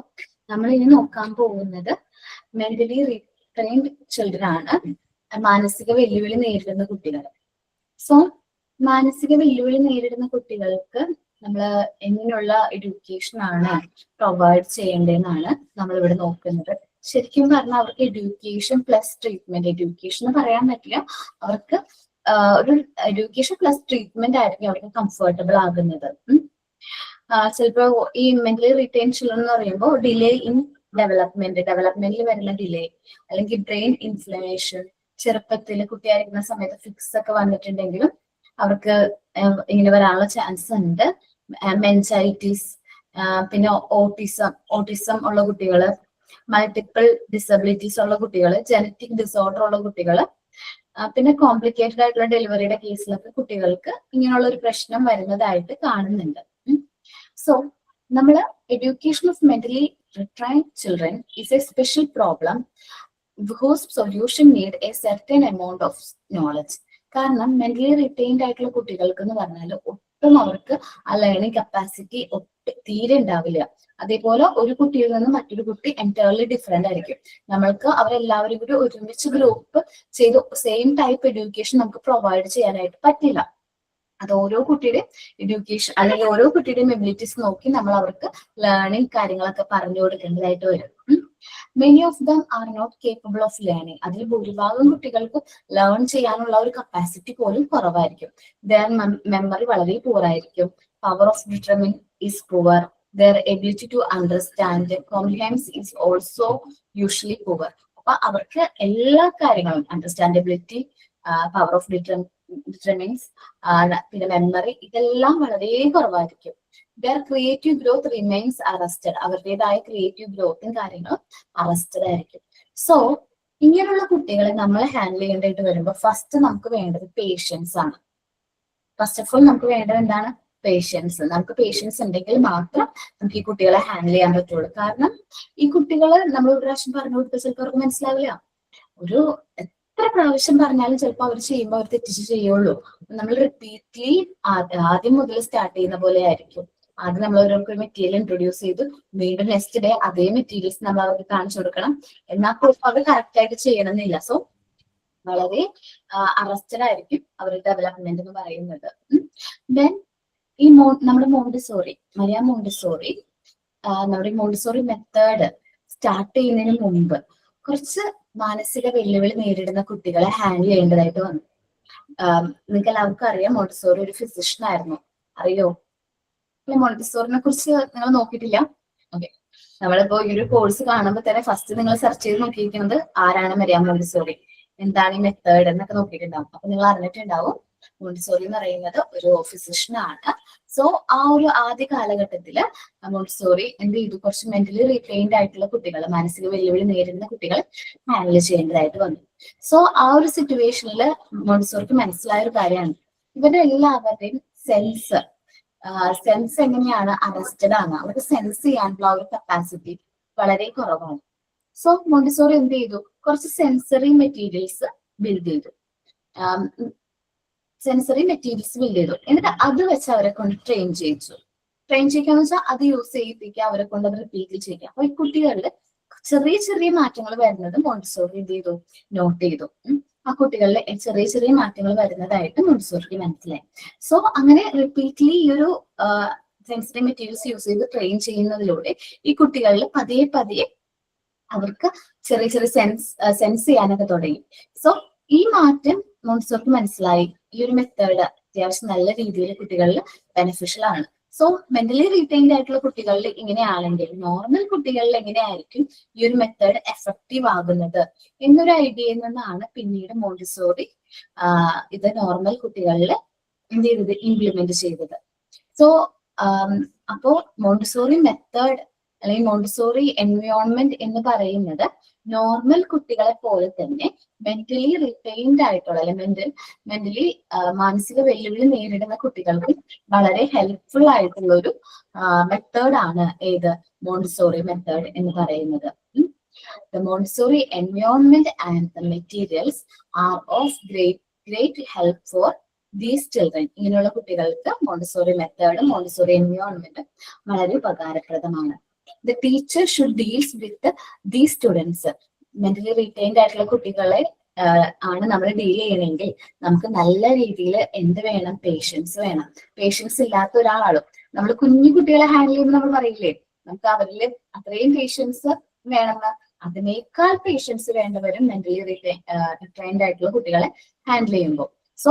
Speaker 1: നമ്മൾ ഇനി നോക്കാൻ പോകുന്നത് മെന്റലി റിട്രെയിൻഡ് ചിൽഡ്രൻ ആണ്, മാനസിക വെല്ലുവിളി നേരിടുന്ന കുട്ടികൾ. സോ മാനസിക വെല്ലുവിളി നേരിടുന്ന കുട്ടികൾക്ക് നമ്മൾ എങ്ങനെയുള്ള എഡ്യൂക്കേഷൻ ആണ് പ്രൊവൈഡ് ചെയ്യേണ്ടതെന്നാണ് നമ്മൾ ഇവിടെ നോക്കുന്നത്. ശരിക്കും പറഞ്ഞാൽ അവർക്ക് എഡ്യൂക്കേഷൻ പ്ലസ് ട്രീറ്റ്മെന്റ്, എഡ്യൂക്കേഷൻ എന്ന് പറയാൻ പറ്റില്ല, അവർക്ക് ഒരു എഡ്യൂക്കേഷൻ പ്ലസ് ട്രീറ്റ്മെന്റ് ആയിരിക്കും അവർക്ക് കംഫർട്ടബിൾ ആകുന്നത്. ചിലപ്പോ ഈ മെന്റലി റിട്ടേൺ ചിൽഡ്രൻ എന്ന് പറയുമ്പോൾ ഡിലേ ഇൻ ഡെവലപ്മെന്റിൽ വരുന്ന ഡിലേ, അല്ലെങ്കിൽ ബ്രെയിൻ ഇൻഫ്ലമേഷൻ, ചെറുപ്പത്തിൽ കുട്ടിയായിരിക്കുന്ന സമയത്ത് ഫിക്സ് ഒക്കെ വന്നിട്ടുണ്ടെങ്കിലും അവർക്ക് ഇങ്ങനെ വരാനുള്ള ചാൻസ് ഉണ്ട്. മെൻസൈറ്റീസ്, പിന്നെ ഓട്ടിസം ഉള്ള കുട്ടികള്, മൾട്ടിപ്പിൾ ഡിസബിലിറ്റീസ് ഉള്ള കുട്ടികള്, ജനറ്റിക് ഡിസോർഡർ ഉള്ള കുട്ടികള്, പിന്നെ കോംപ്ലിക്കേറ്റഡ് ആയിട്ടുള്ള ഡെലിവറിയുടെ കേസിലൊക്കെ കുട്ടികൾക്ക് ഇങ്ങനെയുള്ള ഒരു പ്രശ്നം വരുന്നതായിട്ട് കാണുന്നുണ്ട്. സോ നമ്മൾ education of mentally retrained children is a special problem whose solution need a certain amount of knowledge. കാരണം മെന്റലി റിറ്റെയിൻഡ് ആയിട്ടുള്ള കുട്ടികൾക്ക് എന്ന് പറഞ്ഞാൽ ഒട്ടും അവർക്ക് ആ ലേണിംഗ് കപ്പാസിറ്റി തീരെ ഉണ്ടാവില്ല. അതേപോലെ ഒരു കുട്ടിയിൽ നിന്ന് മറ്റൊരു കുട്ടി എൻറ്റയർലി ഡിഫറെന്റ് ആയിരിക്കും. നമ്മൾക്ക് അവരെല്ലാവരും കൂടി ഒരുമിച്ച് ഗ്രൂപ്പ് ചെയ്ത് സെയിം ടൈപ്പ് എഡ്യൂക്കേഷൻ നമുക്ക് പ്രൊവൈഡ് ചെയ്യാനായിട്ട് പറ്റില്ല. അത് ഓരോ കുട്ടിയുടെ എഡ്യൂക്കേഷൻ അല്ലെങ്കിൽ ഓരോ കുട്ടിയുടെയും എബിലിറ്റീസ് നോക്കി നമ്മൾ അവർക്ക് ലേണിംഗ് കാര്യങ്ങളൊക്കെ പറഞ്ഞു കൊടുക്കേണ്ടതായിട്ട് വരും. Many of them are not capable of learning. അതിൽ ഭൂരിഭാഗം കുട്ടികൾക്ക് ലേൺ ചെയ്യാനുള്ള ഒരു കപ്പാസിറ്റി പോലും കുറവായിരിക്കും. ദർ മെമ്മറി വളരെ പൂറായിരിക്കും. Power of determine is poor. Their ability to understand comprehends is also usually poor. അപ്പൊ അവർക്ക് എല്ലാ കാര്യങ്ങളും അണ്ടർസ്റ്റാൻഡബിലിറ്റി, പവർ ഓഫ് ഡിറ്റർമിൻസ്, പിന്നെ മെമ്മറി, ഇതെല്ലാം വളരെ കുറവായിരിക്കും. Their creative growth remains arrested. അവരുടേതായ ക്രിയേറ്റീവ് ഗ്രോത്തും കാര്യങ്ങളും അറസ്റ്റഡ് ആയിരിക്കും. സോ ഇങ്ങനെയുള്ള കുട്ടികളെ നമ്മൾ ഹാൻഡിൽ ചെയ്യേണ്ടതായിട്ട് വരുമ്പോൾ ഫസ്റ്റ് നമുക്ക് വേണ്ടത് പേഷ്യൻസ് ആണ്. ഫസ്റ്റ് ഓഫ് ഓൾ നമുക്ക് വേണ്ടത് എന്താണ്? പേഷ്യൻസ്. നമുക്ക് പേഷ്യൻസ് ഉണ്ടെങ്കിൽ മാത്രം നമുക്ക് ഈ കുട്ടികളെ ഹാൻഡിൽ ചെയ്യാൻ പറ്റുള്ളൂ. കാരണം ഈ കുട്ടികളെ നമ്മൾ ഒരു പ്രാവശ്യം പറഞ്ഞു കൊടുത്താൽ ചിലപ്പോൾ അവർക്ക് മനസ്സിലാവില്ല. ഒരു എത്ര പ്രാവശ്യം പറഞ്ഞാലും ചിലപ്പോൾ അവർ ചെയ്യുമ്പോൾ അവർ തെറ്റിച്ച് ചെയ്യുള്ളൂ. നമ്മൾ റിപ്പീറ്റ്ലി ആദ്യം മുതൽ സ്റ്റാർട്ട് ചെയ്യുന്ന പോലെ ആയിരിക്കും. ആദ്യം നമ്മൾ ഓരോർക്ക് മെറ്റീരിയൽ ഇൻട്രൊഡ്യൂസ് ചെയ്ത് വീണ്ടും നെക്സ്റ്റ് ഡേ അതേ മെറ്റീരിയൽസ് നമ്മൾ അവർക്ക് കാണിച്ചു കൊടുക്കണം. എന്നാൽ അവർ കറക്റ്റ് ആയിട്ട് ചെയ്യണമെന്നില്ല. സോ വളരെ അറസ്റ്റഡ് ആയിരിക്കും അവരുടെ ഡെവലപ്മെന്റ് എന്ന് പറയുന്നത്. ദെൻ ഈ നമ്മുടെ മരിയ മോണ്ടിസോറി നമ്മുടെ മോണ്ടിസോറി മെത്തേഡ് സ്റ്റാർട്ട് ചെയ്യുന്നതിന് മുമ്പ് കുറച്ച് മാനസിക വെല്ലുവിളി നേരിടുന്ന കുട്ടികളെ ഹാൻഡിൽ ചെയ്യേണ്ടതായിട്ട് വന്നു. നിങ്ങൾക്ക് എല്ലാവർക്കും അറിയാം, മോണ്ടിസോറി ഒരു ഫിസിഷ്യൻ ആയിരുന്നു. അറിയോ? അല്ലെ, മോണ്ടിസോറിനെ കുറിച്ച് നിങ്ങൾ നോക്കിയിട്ടില്ല? ഓക്കെ, നമ്മളിപ്പോ ഈ ഒരു കോഴ്സ് കാണുമ്പോൾ തന്നെ ഫസ്റ്റ് നിങ്ങൾ സെർച്ച് ചെയ്ത് നോക്കിയിരിക്കുന്നത് ആരാണ് മരിയ മോണ്ടിസോറി, എന്താണ് ഈ മെത്തേഡ് എന്നൊക്കെ നോക്കിയിട്ടുണ്ടാവും. അപ്പൊ നിങ്ങൾ അറിഞ്ഞിട്ടുണ്ടാവും മോണ്ടിസോറി എന്ന് പറയുന്നത് ഒരു ഫിസിഷ്യൻ ആണ്. സോ ആ ഒരു ആദ്യ കാലഘട്ടത്തില് മോണ്ടിസോറി എന്ത് ചെയ്തു? കുറച്ച് മെന്റലി റിട്രെയിൻഡ് ആയിട്ടുള്ള കുട്ടികൾ, മാനസിക വെല്ലുവിളി നേരിടുന്ന കുട്ടികൾ ഹാൻഡിൽ ചെയ്യേണ്ടതായിട്ട് വന്നു. സോ ആ ഒരു സിറ്റുവേഷനിൽ മോണ്ടിസോറിക്ക് മനസ്സിലായ ഒരു കാര്യമാണ്, ഇവരുടെ എല്ലാവരുടെയും സെൻസ് എങ്ങനെയാണ്? അറസ്റ്റഡ് ആണ്. അവർക്ക് സെൻസ് ചെയ്യാനുള്ള ഒരു കപ്പാസിറ്റി വളരെ കുറവാണ്. സോ മോണ്ടിസോറി എന്ത് ചെയ്തു? കുറച്ച് സെൻസറി മെറ്റീരിയൽസ് ബിൽഡ് ചെയ്തു. എന്നിട്ട് അത് വെച്ച് അവരെ കൊണ്ട് ട്രെയിൻ ചെയ്യിക്കാന്ന് വെച്ചാൽ അത് യൂസ് ചെയ്യിപ്പിക്കുക, അവരെ കൊണ്ട് അത് റിപ്പീറ്റ് ചെയ്യുക. അപ്പൊ ഈ കുട്ടികളിൽ ചെറിയ ചെറിയ മാറ്റങ്ങൾ വരുന്നത് മോണ്ടിസോറി എന്ത് ചെയ്തു? നോട്ട് ചെയ്തു. ആ കുട്ടികളിലെ ചെറിയ ചെറിയ മാറ്റങ്ങൾ വരുന്നതായിട്ട് മോണ്ടിസോറിക്ക് മനസ്സിലായി. സോ അങ്ങനെ റിപ്പീറ്റ്ലി ഈ ഒരു സെൻസറി മെറ്റീരിയൽസ് യൂസ് ചെയ്ത് ട്രെയിൻ ചെയ്യുന്നതിലൂടെ ഈ കുട്ടികളിൽ പതിയെ പതിയെ അവർക്ക് ചെറിയ ചെറിയ സെൻസ് ചെയ്യാനൊക്കെ തുടങ്ങി. സോ ഈ മാറ്റം മോണ്ടിസോറിക്ക് മനസ്സിലായി. ഈ ഒരു മെത്തേഡ് അത്യാവശ്യം നല്ല രീതിയിൽ കുട്ടികളിൽ ബെനിഫിഷ്യൽ ആണ്. സോ മെന്റലി റീറ്റെയിൻഡ് ആയിട്ടുള്ള കുട്ടികളിൽ ഇങ്ങനെയാണെങ്കിൽ നോർമൽ കുട്ടികളിൽ എങ്ങനെയായിരിക്കും ഈ ഒരു മെത്തേഡ് എഫക്റ്റീവ് ആകുന്നത് എന്നൊരു ഐഡിയയിൽ നിന്നാണ് പിന്നീട് മോണ്ടിസോറി ഇത് നോർമൽ കുട്ടികളിൽ എന്ത് ചെയ്തത്? ഇംപ്ലിമെന്റ് ചെയ്തത്. സോ അപ്പോ മോണ്ടിസോറി മെത്തേഡ് അല്ലെങ്കിൽ മോണ്ടിസോറി എൻവയോൺമെന്റ് എന്ന് പറയുന്നത് നോർമൽ കുട്ടികളെ പോലെ തന്നെ മെന്റലി റിറ്റൈൻഡ് ആയിട്ടുള്ള അല്ലെങ്കിൽ മെന്റലി മാനസിക വെല്ലുവിളി നേരിടുന്ന കുട്ടികൾക്ക് വളരെ ഹെൽപ്ഫുൾ ആയിട്ടുള്ള ഒരു മെത്തേഡാണ് ഏത് മോണ്ടിസോറി മെത്തേഡ് എന്ന് പറയുന്നത്. The Montessori environment and the materials are of great help for these children. ഇങ്ങനെയുള്ള കുട്ടികൾക്ക് മോണ്ടിസോറി മെത്തേഡ് മോണ്ടിസോറി എൻവയോൺമെന്റ് വളരെ ഉപകാരപ്രദമാണ്. The teacher should deals with these students. Mentally retained ആയിട്ടുള്ള കുട്ടികളെ ആണ് നമ്മൾ ഡീൽ ചെയ്യണമെങ്കിൽ നമുക്ക് നല്ല രീതിയിൽ എന്ത് വേണം? പേഷ്യൻസ് വേണം. പേഷ്യൻസ് ഇല്ലാത്ത ഒരാളും നമ്മൾ കുഞ്ഞു കുട്ടികളെ ഹാൻഡിൽ ചെയ്യുമ്പോൾ നമ്മൾ പറയില്ലേ നമുക്ക് അവരിൽ അത്രയും പേഷ്യൻസ് വേണമെന്ന്, അതിനേക്കാൾ പേഷ്യൻസ് വേണ്ടവരും മെന്റലി റിറ്റൈൻഡ് ആയിട്ടുള്ള കുട്ടികളെ ഹാൻഡിൽ ചെയ്യുമ്പോൾ. സോ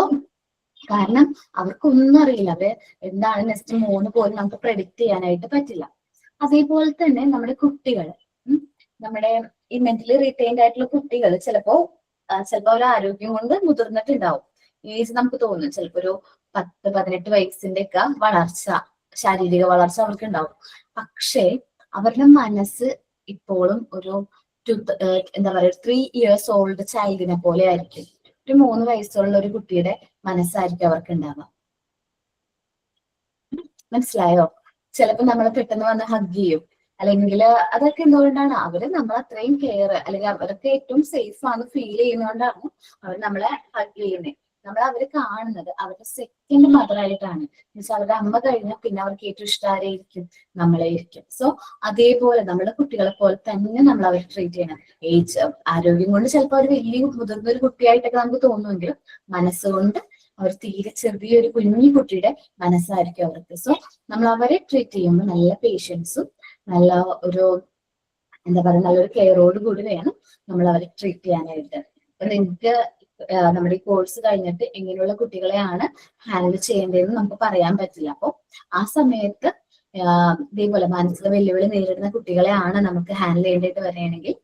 Speaker 1: കാരണം അവർക്കൊന്നും അറിയില്ല, അവര് എന്താണ് നെക്സ്റ്റ് 3 പോലും നമുക്ക് പ്രെഡിക്റ്റ് ചെയ്യാനായിട്ട് പറ്റില്ല. അതേപോലെ തന്നെ നമ്മുടെ കുട്ടികൾ, നമ്മുടെ ഈ മെന്റലി റിറ്റൈൻഡ് ആയിട്ടുള്ള കുട്ടികൾ ചിലപ്പോ ഒരു ആരോഗ്യം കൊണ്ട് മുതിർന്നിട്ടുണ്ടാവും. ഏജ് നമുക്ക് തോന്നും ചിലപ്പോ ഒരു 10-18 വയസ്സിന്റെ ഒക്കെ വളർച്ച, ശാരീരിക വളർച്ച അവർക്ക് ഉണ്ടാവും. പക്ഷേ അവരുടെ മനസ്സ് ഇപ്പോഴും ഒരു എന്താ പറയുക 3 years ഓൾഡ് ചൈൽഡിനെ പോലെ ആയിരിക്കും. ഒരു 3 വയസ്സുള്ള ഒരു കുട്ടിയുടെ മനസ്സായിരിക്കും അവർക്ക് ഉണ്ടാവുക. മനസ്സിലായോ? ചിലപ്പോ നമ്മൾ പെട്ടെന്ന് വന്ന് ഹഗ് ചെയ്യും, അല്ലെങ്കിൽ അതൊക്കെ എന്തുകൊണ്ടാണ്? അവര് നമ്മൾ അത്രയും കെയർ, അല്ലെങ്കിൽ അവർക്ക് ഏറ്റവും സേഫ് ആണ് ഫീൽ ചെയ്യുന്നതുകൊണ്ടാണ് അവർ നമ്മളെ ഹഗ് ചെയ്യുന്നത്. നമ്മൾ അവരെ കാണുന്നത് അവരുടെ സെക്കൻഡ് മദർ ആയിട്ടാണ്. എന്നുവെച്ചാൽ അവരുടെ അമ്മ കഴിഞ്ഞാൽ പിന്നെ അവർക്ക് ഏറ്റവും ഇഷ്ടം ആരെയിരിക്കും? നമ്മളെ ഇരിക്കും. സോ അതേപോലെ നമ്മുടെ കുട്ടികളെ പോലെ തന്നെ നമ്മൾ അവരെ ട്രീറ്റ് ചെയ്യണം. ഏജ് ആരോഗ്യം കൊണ്ട് ചിലപ്പോൾ അവർ വലിയ മുതിർന്ന ഒരു കുട്ടിയായിട്ടൊക്കെ നമുക്ക് തോന്നുമെങ്കിലും മനസ്സുകൊണ്ട് അവർ തീരെ ചെറിയൊരു കുഞ്ഞു കുട്ടിയുടെ മനസ്സായിരിക്കും അവർക്ക്. സോ നമ്മൾ അവരെ ട്രീറ്റ് ചെയ്യുമ്പോൾ നല്ല പേഷ്യൻസും നല്ല ഒരു എന്താ പറയുക നല്ലൊരു കെയറോട് കൂടി വേണം നമ്മൾ അവരെ ട്രീറ്റ് ചെയ്യാനായിട്ട്. അപ്പൊ നിങ്ങൾക്ക് നമ്മുടെ ഈ കോഴ്സ് കഴിഞ്ഞിട്ട് എങ്ങനെയുള്ള കുട്ടികളെയാണ് ഹാൻഡിൽ ചെയ്യേണ്ടതെന്ന് നമുക്ക് പറയാൻ പറ്റില്ല. അപ്പോൾ ആ സമയത്ത് ഇതേപോലെ മാനസിക വെല്ലുവിളി നേരിടുന്ന കുട്ടികളെയാണ് നമുക്ക് ഹാൻഡിൽ ചെയ്യേണ്ടത് വരികയാണെങ്കിൽ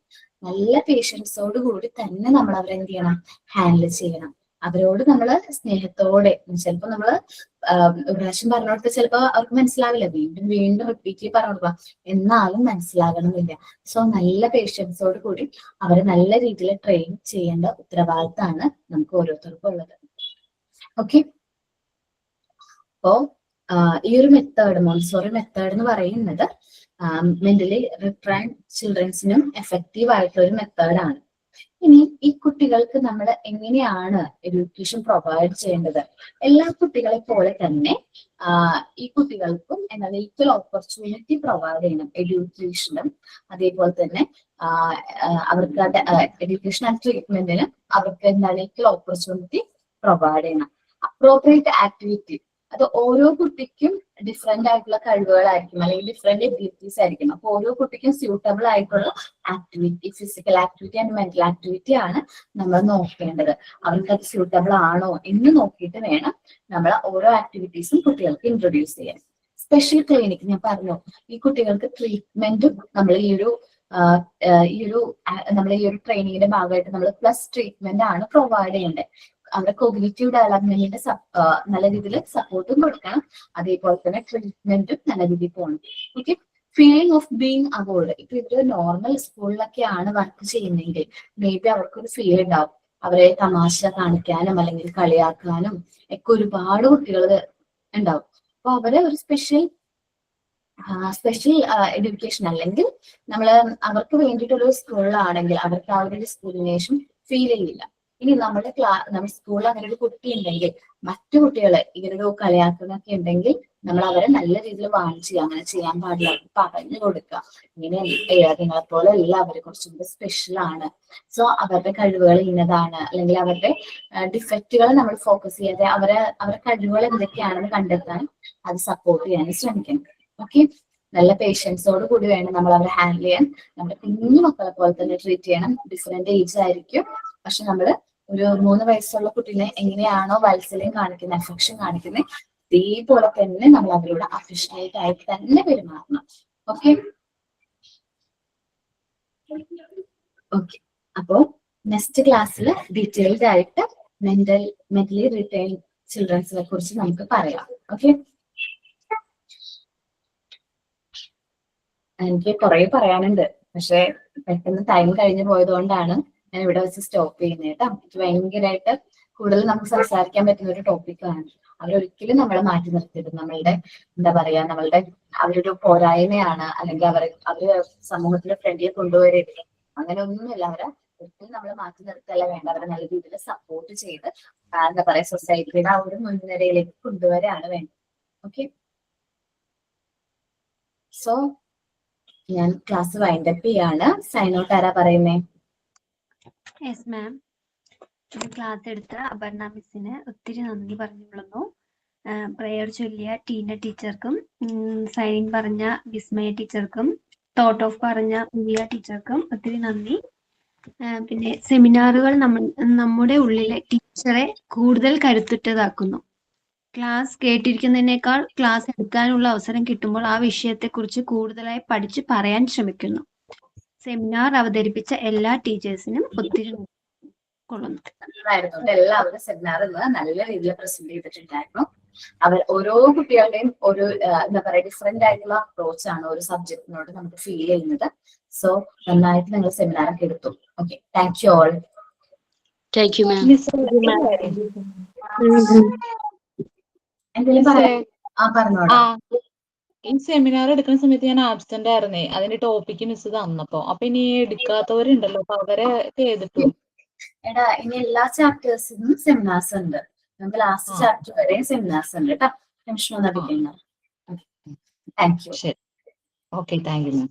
Speaker 1: നല്ല പേഷ്യൻസോട് കൂടി തന്നെ നമ്മൾ അവരെ എന്ത് ചെയ്യണം? ഹാൻഡിൽ ചെയ്യണം. അവരോട് നമ്മൾ സ്നേഹത്തോടെ, ചിലപ്പോ നമ്മള് ഒരു പ്രാവശ്യം പറഞ്ഞു കൊടുത്താൽ ചിലപ്പോ അവർക്ക് മനസ്സിലാവില്ല, വീണ്ടും വീണ്ടും റിപ്പീറ്റ്ലി പറഞ്ഞു കൊടുക്കുക, എന്നാലും മനസ്സിലാകണമെന്നില്ല. സോ നല്ല പേഷ്യൻസോട് കൂടി അവരെ നല്ല രീതിയിൽ ട്രെയിൻ ചെയ്യേണ്ട ഉത്തരവാദിത്തമാണ് നമുക്ക് ഓരോരുത്തർക്കും ഉള്ളത്. ഓക്കെ, അപ്പോ ഈ ഒരു മെത്തേഡ് മോണ്ടിസോറി മെത്തേഡ് എന്ന് പറയുന്നത് മെന്റലി റിട്രൈൻഡ് ചിൽഡ്രൻസിനും എഫക്റ്റീവ് ആയിട്ടുള്ള ഒരു മെത്തേഡാണ്. ഇനി ഈ കുട്ടികൾക്ക് നമ്മൾ എങ്ങനെയാണ് എഡ്യൂക്കേഷൻ പ്രൊവൈഡ് ചെയ്യേണ്ടത്? എല്ലാ കുട്ടികളെ പോലെ തന്നെ ഈ കുട്ടികൾക്കും എന്താണ് ഈക്വൽ ഓപ്പർച്യൂണിറ്റി പ്രൊവൈഡ് ചെയ്യണം എഡ്യൂക്കേഷനും. അതേപോലെ തന്നെ അവർക്ക് എഡ്യൂക്കേഷൻ ആൻഡ് ട്രീറ്റ്മെന്റിന് അവർക്ക് എന്താണ് ഈക്വൽ ഓപ്പർച്യൂണിറ്റി പ്രൊവൈഡ് ചെയ്യണം. അപ്രോപ്രിയേറ്റ് ആക്ടിവിറ്റി, അത് ഓരോ കുട്ടിക്കും ഡിഫറെന്റ് ആയിട്ടുള്ള കഴിവുകളായിരിക്കും, അല്ലെങ്കിൽ ഡിഫറെന്റ് എബിലിറ്റീസ് ആയിരിക്കും. അപ്പൊ ഓരോ കുട്ടിക്കും സ്യൂട്ടബിൾ ആയിട്ടുള്ള activity, physical activity and mental activity ആണ് നമ്മൾ നോക്കേണ്ടത്. അവർക്ക് അത് സ്യൂട്ടബിൾ ആണോ എന്ന് നോക്കിയിട്ട് വേണം നമ്മൾ ഓരോ ആക്ടിവിറ്റീസും കുട്ടികൾക്ക് ഇൻട്രൊഡ്യൂസ് ചെയ്യാൻ. സ്പെഷ്യൽ ക്ലിനിക് ഞാൻ പറഞ്ഞു, ഈ കുട്ടികൾക്ക് ട്രീറ്റ്മെന്റും നമ്മൾ ഈ ഒരു ട്രെയിനിങ്ങിന്റെ ഭാഗമായിട്ട് നമ്മൾ പ്ലസ് ട്രീറ്റ്മെന്റ് ആണ് പ്രൊവൈഡ് ചെയ്യേണ്ടത്. അവരുടെ കോഗ്നിറ്റീവ് ഡെവലപ്മെന്റിന്റെ നല്ല രീതിയിൽ സപ്പോർട്ടും കൊടുക്കണം, അതേപോലെ തന്നെ ട്രീറ്റ്മെന്റും നല്ല രീതിയിൽ പോകണം. Okay, feeling of being avoid. ഇപ്പൊ ഇവര് നോർമൽ സ്കൂളിലൊക്കെയാണ് വർക്ക് ചെയ്യുന്നതെങ്കിൽ മേ ബി അവർക്കൊരു ഫീൽ ഉണ്ടാവും, അവരെ തമാശ കാണിക്കാനും അല്ലെങ്കിൽ കളിയാക്കാനും ഒക്കെ ഒരുപാട് കുട്ടികൾ ഉണ്ടാവും. അപ്പൊ അവരെ ഒരു സ്പെഷ്യൽ എഡ്യൂക്കേഷൻ അല്ലെങ്കിൽ നമ്മൾ അവർക്ക് വേണ്ടിയിട്ടൊരു സ്കൂളിലാണെങ്കിൽ അവർക്ക് ആ ഒരു ഡിസ്ക്രിമിനേഷൻ ഫീൽ ചെയ്യില്ല. ഇനി നമ്മുടെ സ്കൂളിൽ അങ്ങനെ ഒരു കുട്ടി ഉണ്ടെങ്കിൽ മറ്റു കുട്ടികളെ ഇവരുടെ കളിയാക്കുന്നൊക്കെ ഉണ്ടെങ്കിൽ നമ്മൾ അവരെ നല്ല രീതിയിൽ വാങ്ങിച്ച് അങ്ങനെ ചെയ്യാൻ പാടില്ല, പറഞ്ഞു കൊടുക്കുക. ഇങ്ങനെ നിങ്ങളെ പോലെ അല്ല, അവരെ കുറച്ചും കൂടി സ്പെഷ്യൽ ആണ്. സോ അവരുടെ കഴിവുകൾ ഇന്നതാണ്, അല്ലെങ്കിൽ അവരുടെ ഡിഫക്റ്റുകൾ നമ്മൾ ഫോക്കസ് ചെയ്യാതെ അവരുടെ കഴിവുകൾ എന്തൊക്കെയാണെന്ന് കണ്ടെത്താൻ അത് സപ്പോർട്ട് ചെയ്യാൻ ശ്രമിക്കണം. ഓക്കെ, നല്ല പേഷ്യൻസോട് കൂടി വേണം നമ്മൾ അവരെ ഹാൻഡിൽ ചെയ്യാൻ. നമ്മുടെ കുഞ്ഞു മക്കളെ പോലെ തന്നെ ട്രീറ്റ് ചെയ്യണം. ഡിഫറെന്റ് ഏജ് ആയിരിക്കും, പക്ഷെ നമ്മൾ ഒരു 3 വയസ്സുള്ള കുട്ടീനെ എങ്ങനെയാണോ വാത്സല്യം കാണിക്കുന്നത്, അഫെക്ഷൻ കാണിക്കുന്നത്, ഇതേപോലെ തന്നെ നമ്മൾ അവരോട് അഫിഷ്യനേറ്റ് ആയിട്ട് തന്നെ പെരുമാറണം. ഓക്കെ ഓക്കെ അപ്പോ നെക്സ്റ്റ് ക്ലാസ്സിൽ ഡീറ്റെയിൽഡ് ആയിട്ട് മെന്റലി റിട്ടൈൻ ചിൽഡ്രൻസിനെ കുറിച്ച് നമുക്ക് പറയാം. ഓക്കെ, എനിക്ക് കുറെ പറയാനുണ്ട്, പക്ഷെ പെട്ടെന്ന് ടൈം കഴിഞ്ഞു പോയതുകൊണ്ടാണ് ഞാൻ ഇവിടെ വെച്ച് സ്റ്റോപ്പ് ചെയ്യുന്നത് കേട്ടോ. എനിക്ക് ഭയങ്കരമായിട്ട് കൂടുതൽ നമുക്ക് സംസാരിക്കാൻ പറ്റുന്ന ഒരു ടോപ്പിക്കാണ്. അവരൊരിക്കലും നമ്മളെ മാറ്റി നിർത്തരുത്. നമ്മളുടെ എന്താ പറയാ, നമ്മളുടെ അവരൊരു പോരായ്മയാണ്, അല്ലെങ്കിൽ അവര് സമൂഹത്തിന്റെ ഫ്രണ്ടിൽ കൊണ്ടുവരരുത്, അങ്ങനെ ഒന്നുമില്ല. അവരെ ഒരിക്കലും നമ്മൾ മാറ്റി നിർത്തല്ല വേണ്ട. അവരെ നല്ല രീതിയിൽ സപ്പോർട്ട് ചെയ്ത് എന്താ പറയാ, സൊസൈറ്റിയുടെ ആ ഒരു മുൻനിരയിലേക്ക് കൊണ്ടുവരാണ് വേണ്ടത്. ഓക്കെ, സോ ഞാൻ ക്ലാസ് വൈൻഡപ്പ് ചെയ്യാണ്. സൈൻ ഔട്ട് ആരാ പറയുന്നേ?
Speaker 2: Yes ma'am. ക്ലാസ് എടുത്ത അപർണ മിസ്സിന് ഒത്തിരി നന്ദി പറഞ്ഞുകൊള്ളുന്നു. പ്രയർ ചൊല്ലിയ ടീന ടീച്ചർക്കും, സൈനിങ് പറഞ്ഞ വിസ്മയ ടീച്ചർക്കും, തോട്ട് ഓഫ് പറഞ്ഞ ഉലിയ ടീച്ചർക്കും ഒത്തിരി നന്ദി. പിന്നെ സെമിനാറുകൾ നമ്മുടെ ഉള്ളിലെ ടീച്ചറെ കൂടുതൽ കരുത്തുറ്റതാക്കുന്നു. ക്ലാസ് കേട്ടിരിക്കുന്നതിനേക്കാൾ ക്ലാസ് എടുക്കാനുള്ള അവസരം കിട്ടുമ്പോൾ ആ വിഷയത്തെക്കുറിച്ച് കൂടുതലായി പഠിച്ച് പറയാൻ ശ്രമിക്കുന്നു. സെമിനാർ അവതരിപ്പിച്ച എല്ലാ ടീച്ചേഴ്സിനും ഒത്തിരി കൊള്ളുന്നു.
Speaker 1: എല്ലാവരും സെമിനാർ നല്ല രീതിയിൽ പ്രസന്റ് ചെയ്തിട്ടുണ്ടായിരുന്നു. ഓരോ കുട്ടികളുടെയും ഒരു എന്താ പറയാ, ഡിഫറെന്റ് ആയിട്ടുള്ള അപ്രോച്ച് ആണ് ഒരു സബ്ജക്റ്റിനോട് നമുക്ക് ഫീൽ ചെയ്യുന്നത്. സോ നന്നായിട്ട് നിങ്ങൾ സെമിനാർ ഒക്കെ എടുത്തു. Okay, thank you all.
Speaker 8: Thank you മാം.
Speaker 1: എന്തെങ്കിലും പറഞ്ഞോടാ.
Speaker 7: ഈ സെമിനാർ എടുക്കുന്ന സമയത്ത് ഞാൻ ആബ്സെന്റ് ആയിരുന്നേ. അതിന്റെ ടോപ്പിക്ക് മിസ് തന്നപ്പോ. അപ്പൊ ഇനി എടുക്കാത്തവരുണ്ടല്ലോ, അപ്പൊ അവരെ ചെയ്തിട്ടു.
Speaker 1: എടാ, ഇനി എല്ലാ ചാപ്റ്റേഴ്സിനും സെമിനാർസ് ഉണ്ട്. നമുക്ക് ലാസ്റ്റ് ചാപ്റ്റർ വരെ സെമിനാർസ് ഉണ്ട് കേട്ടോ. ടെൻഷൻ ഒന്നും എടുക്കണ്ട. Thank you.
Speaker 7: ശരി, ഓക്കെ, താങ്ക് യു മാം.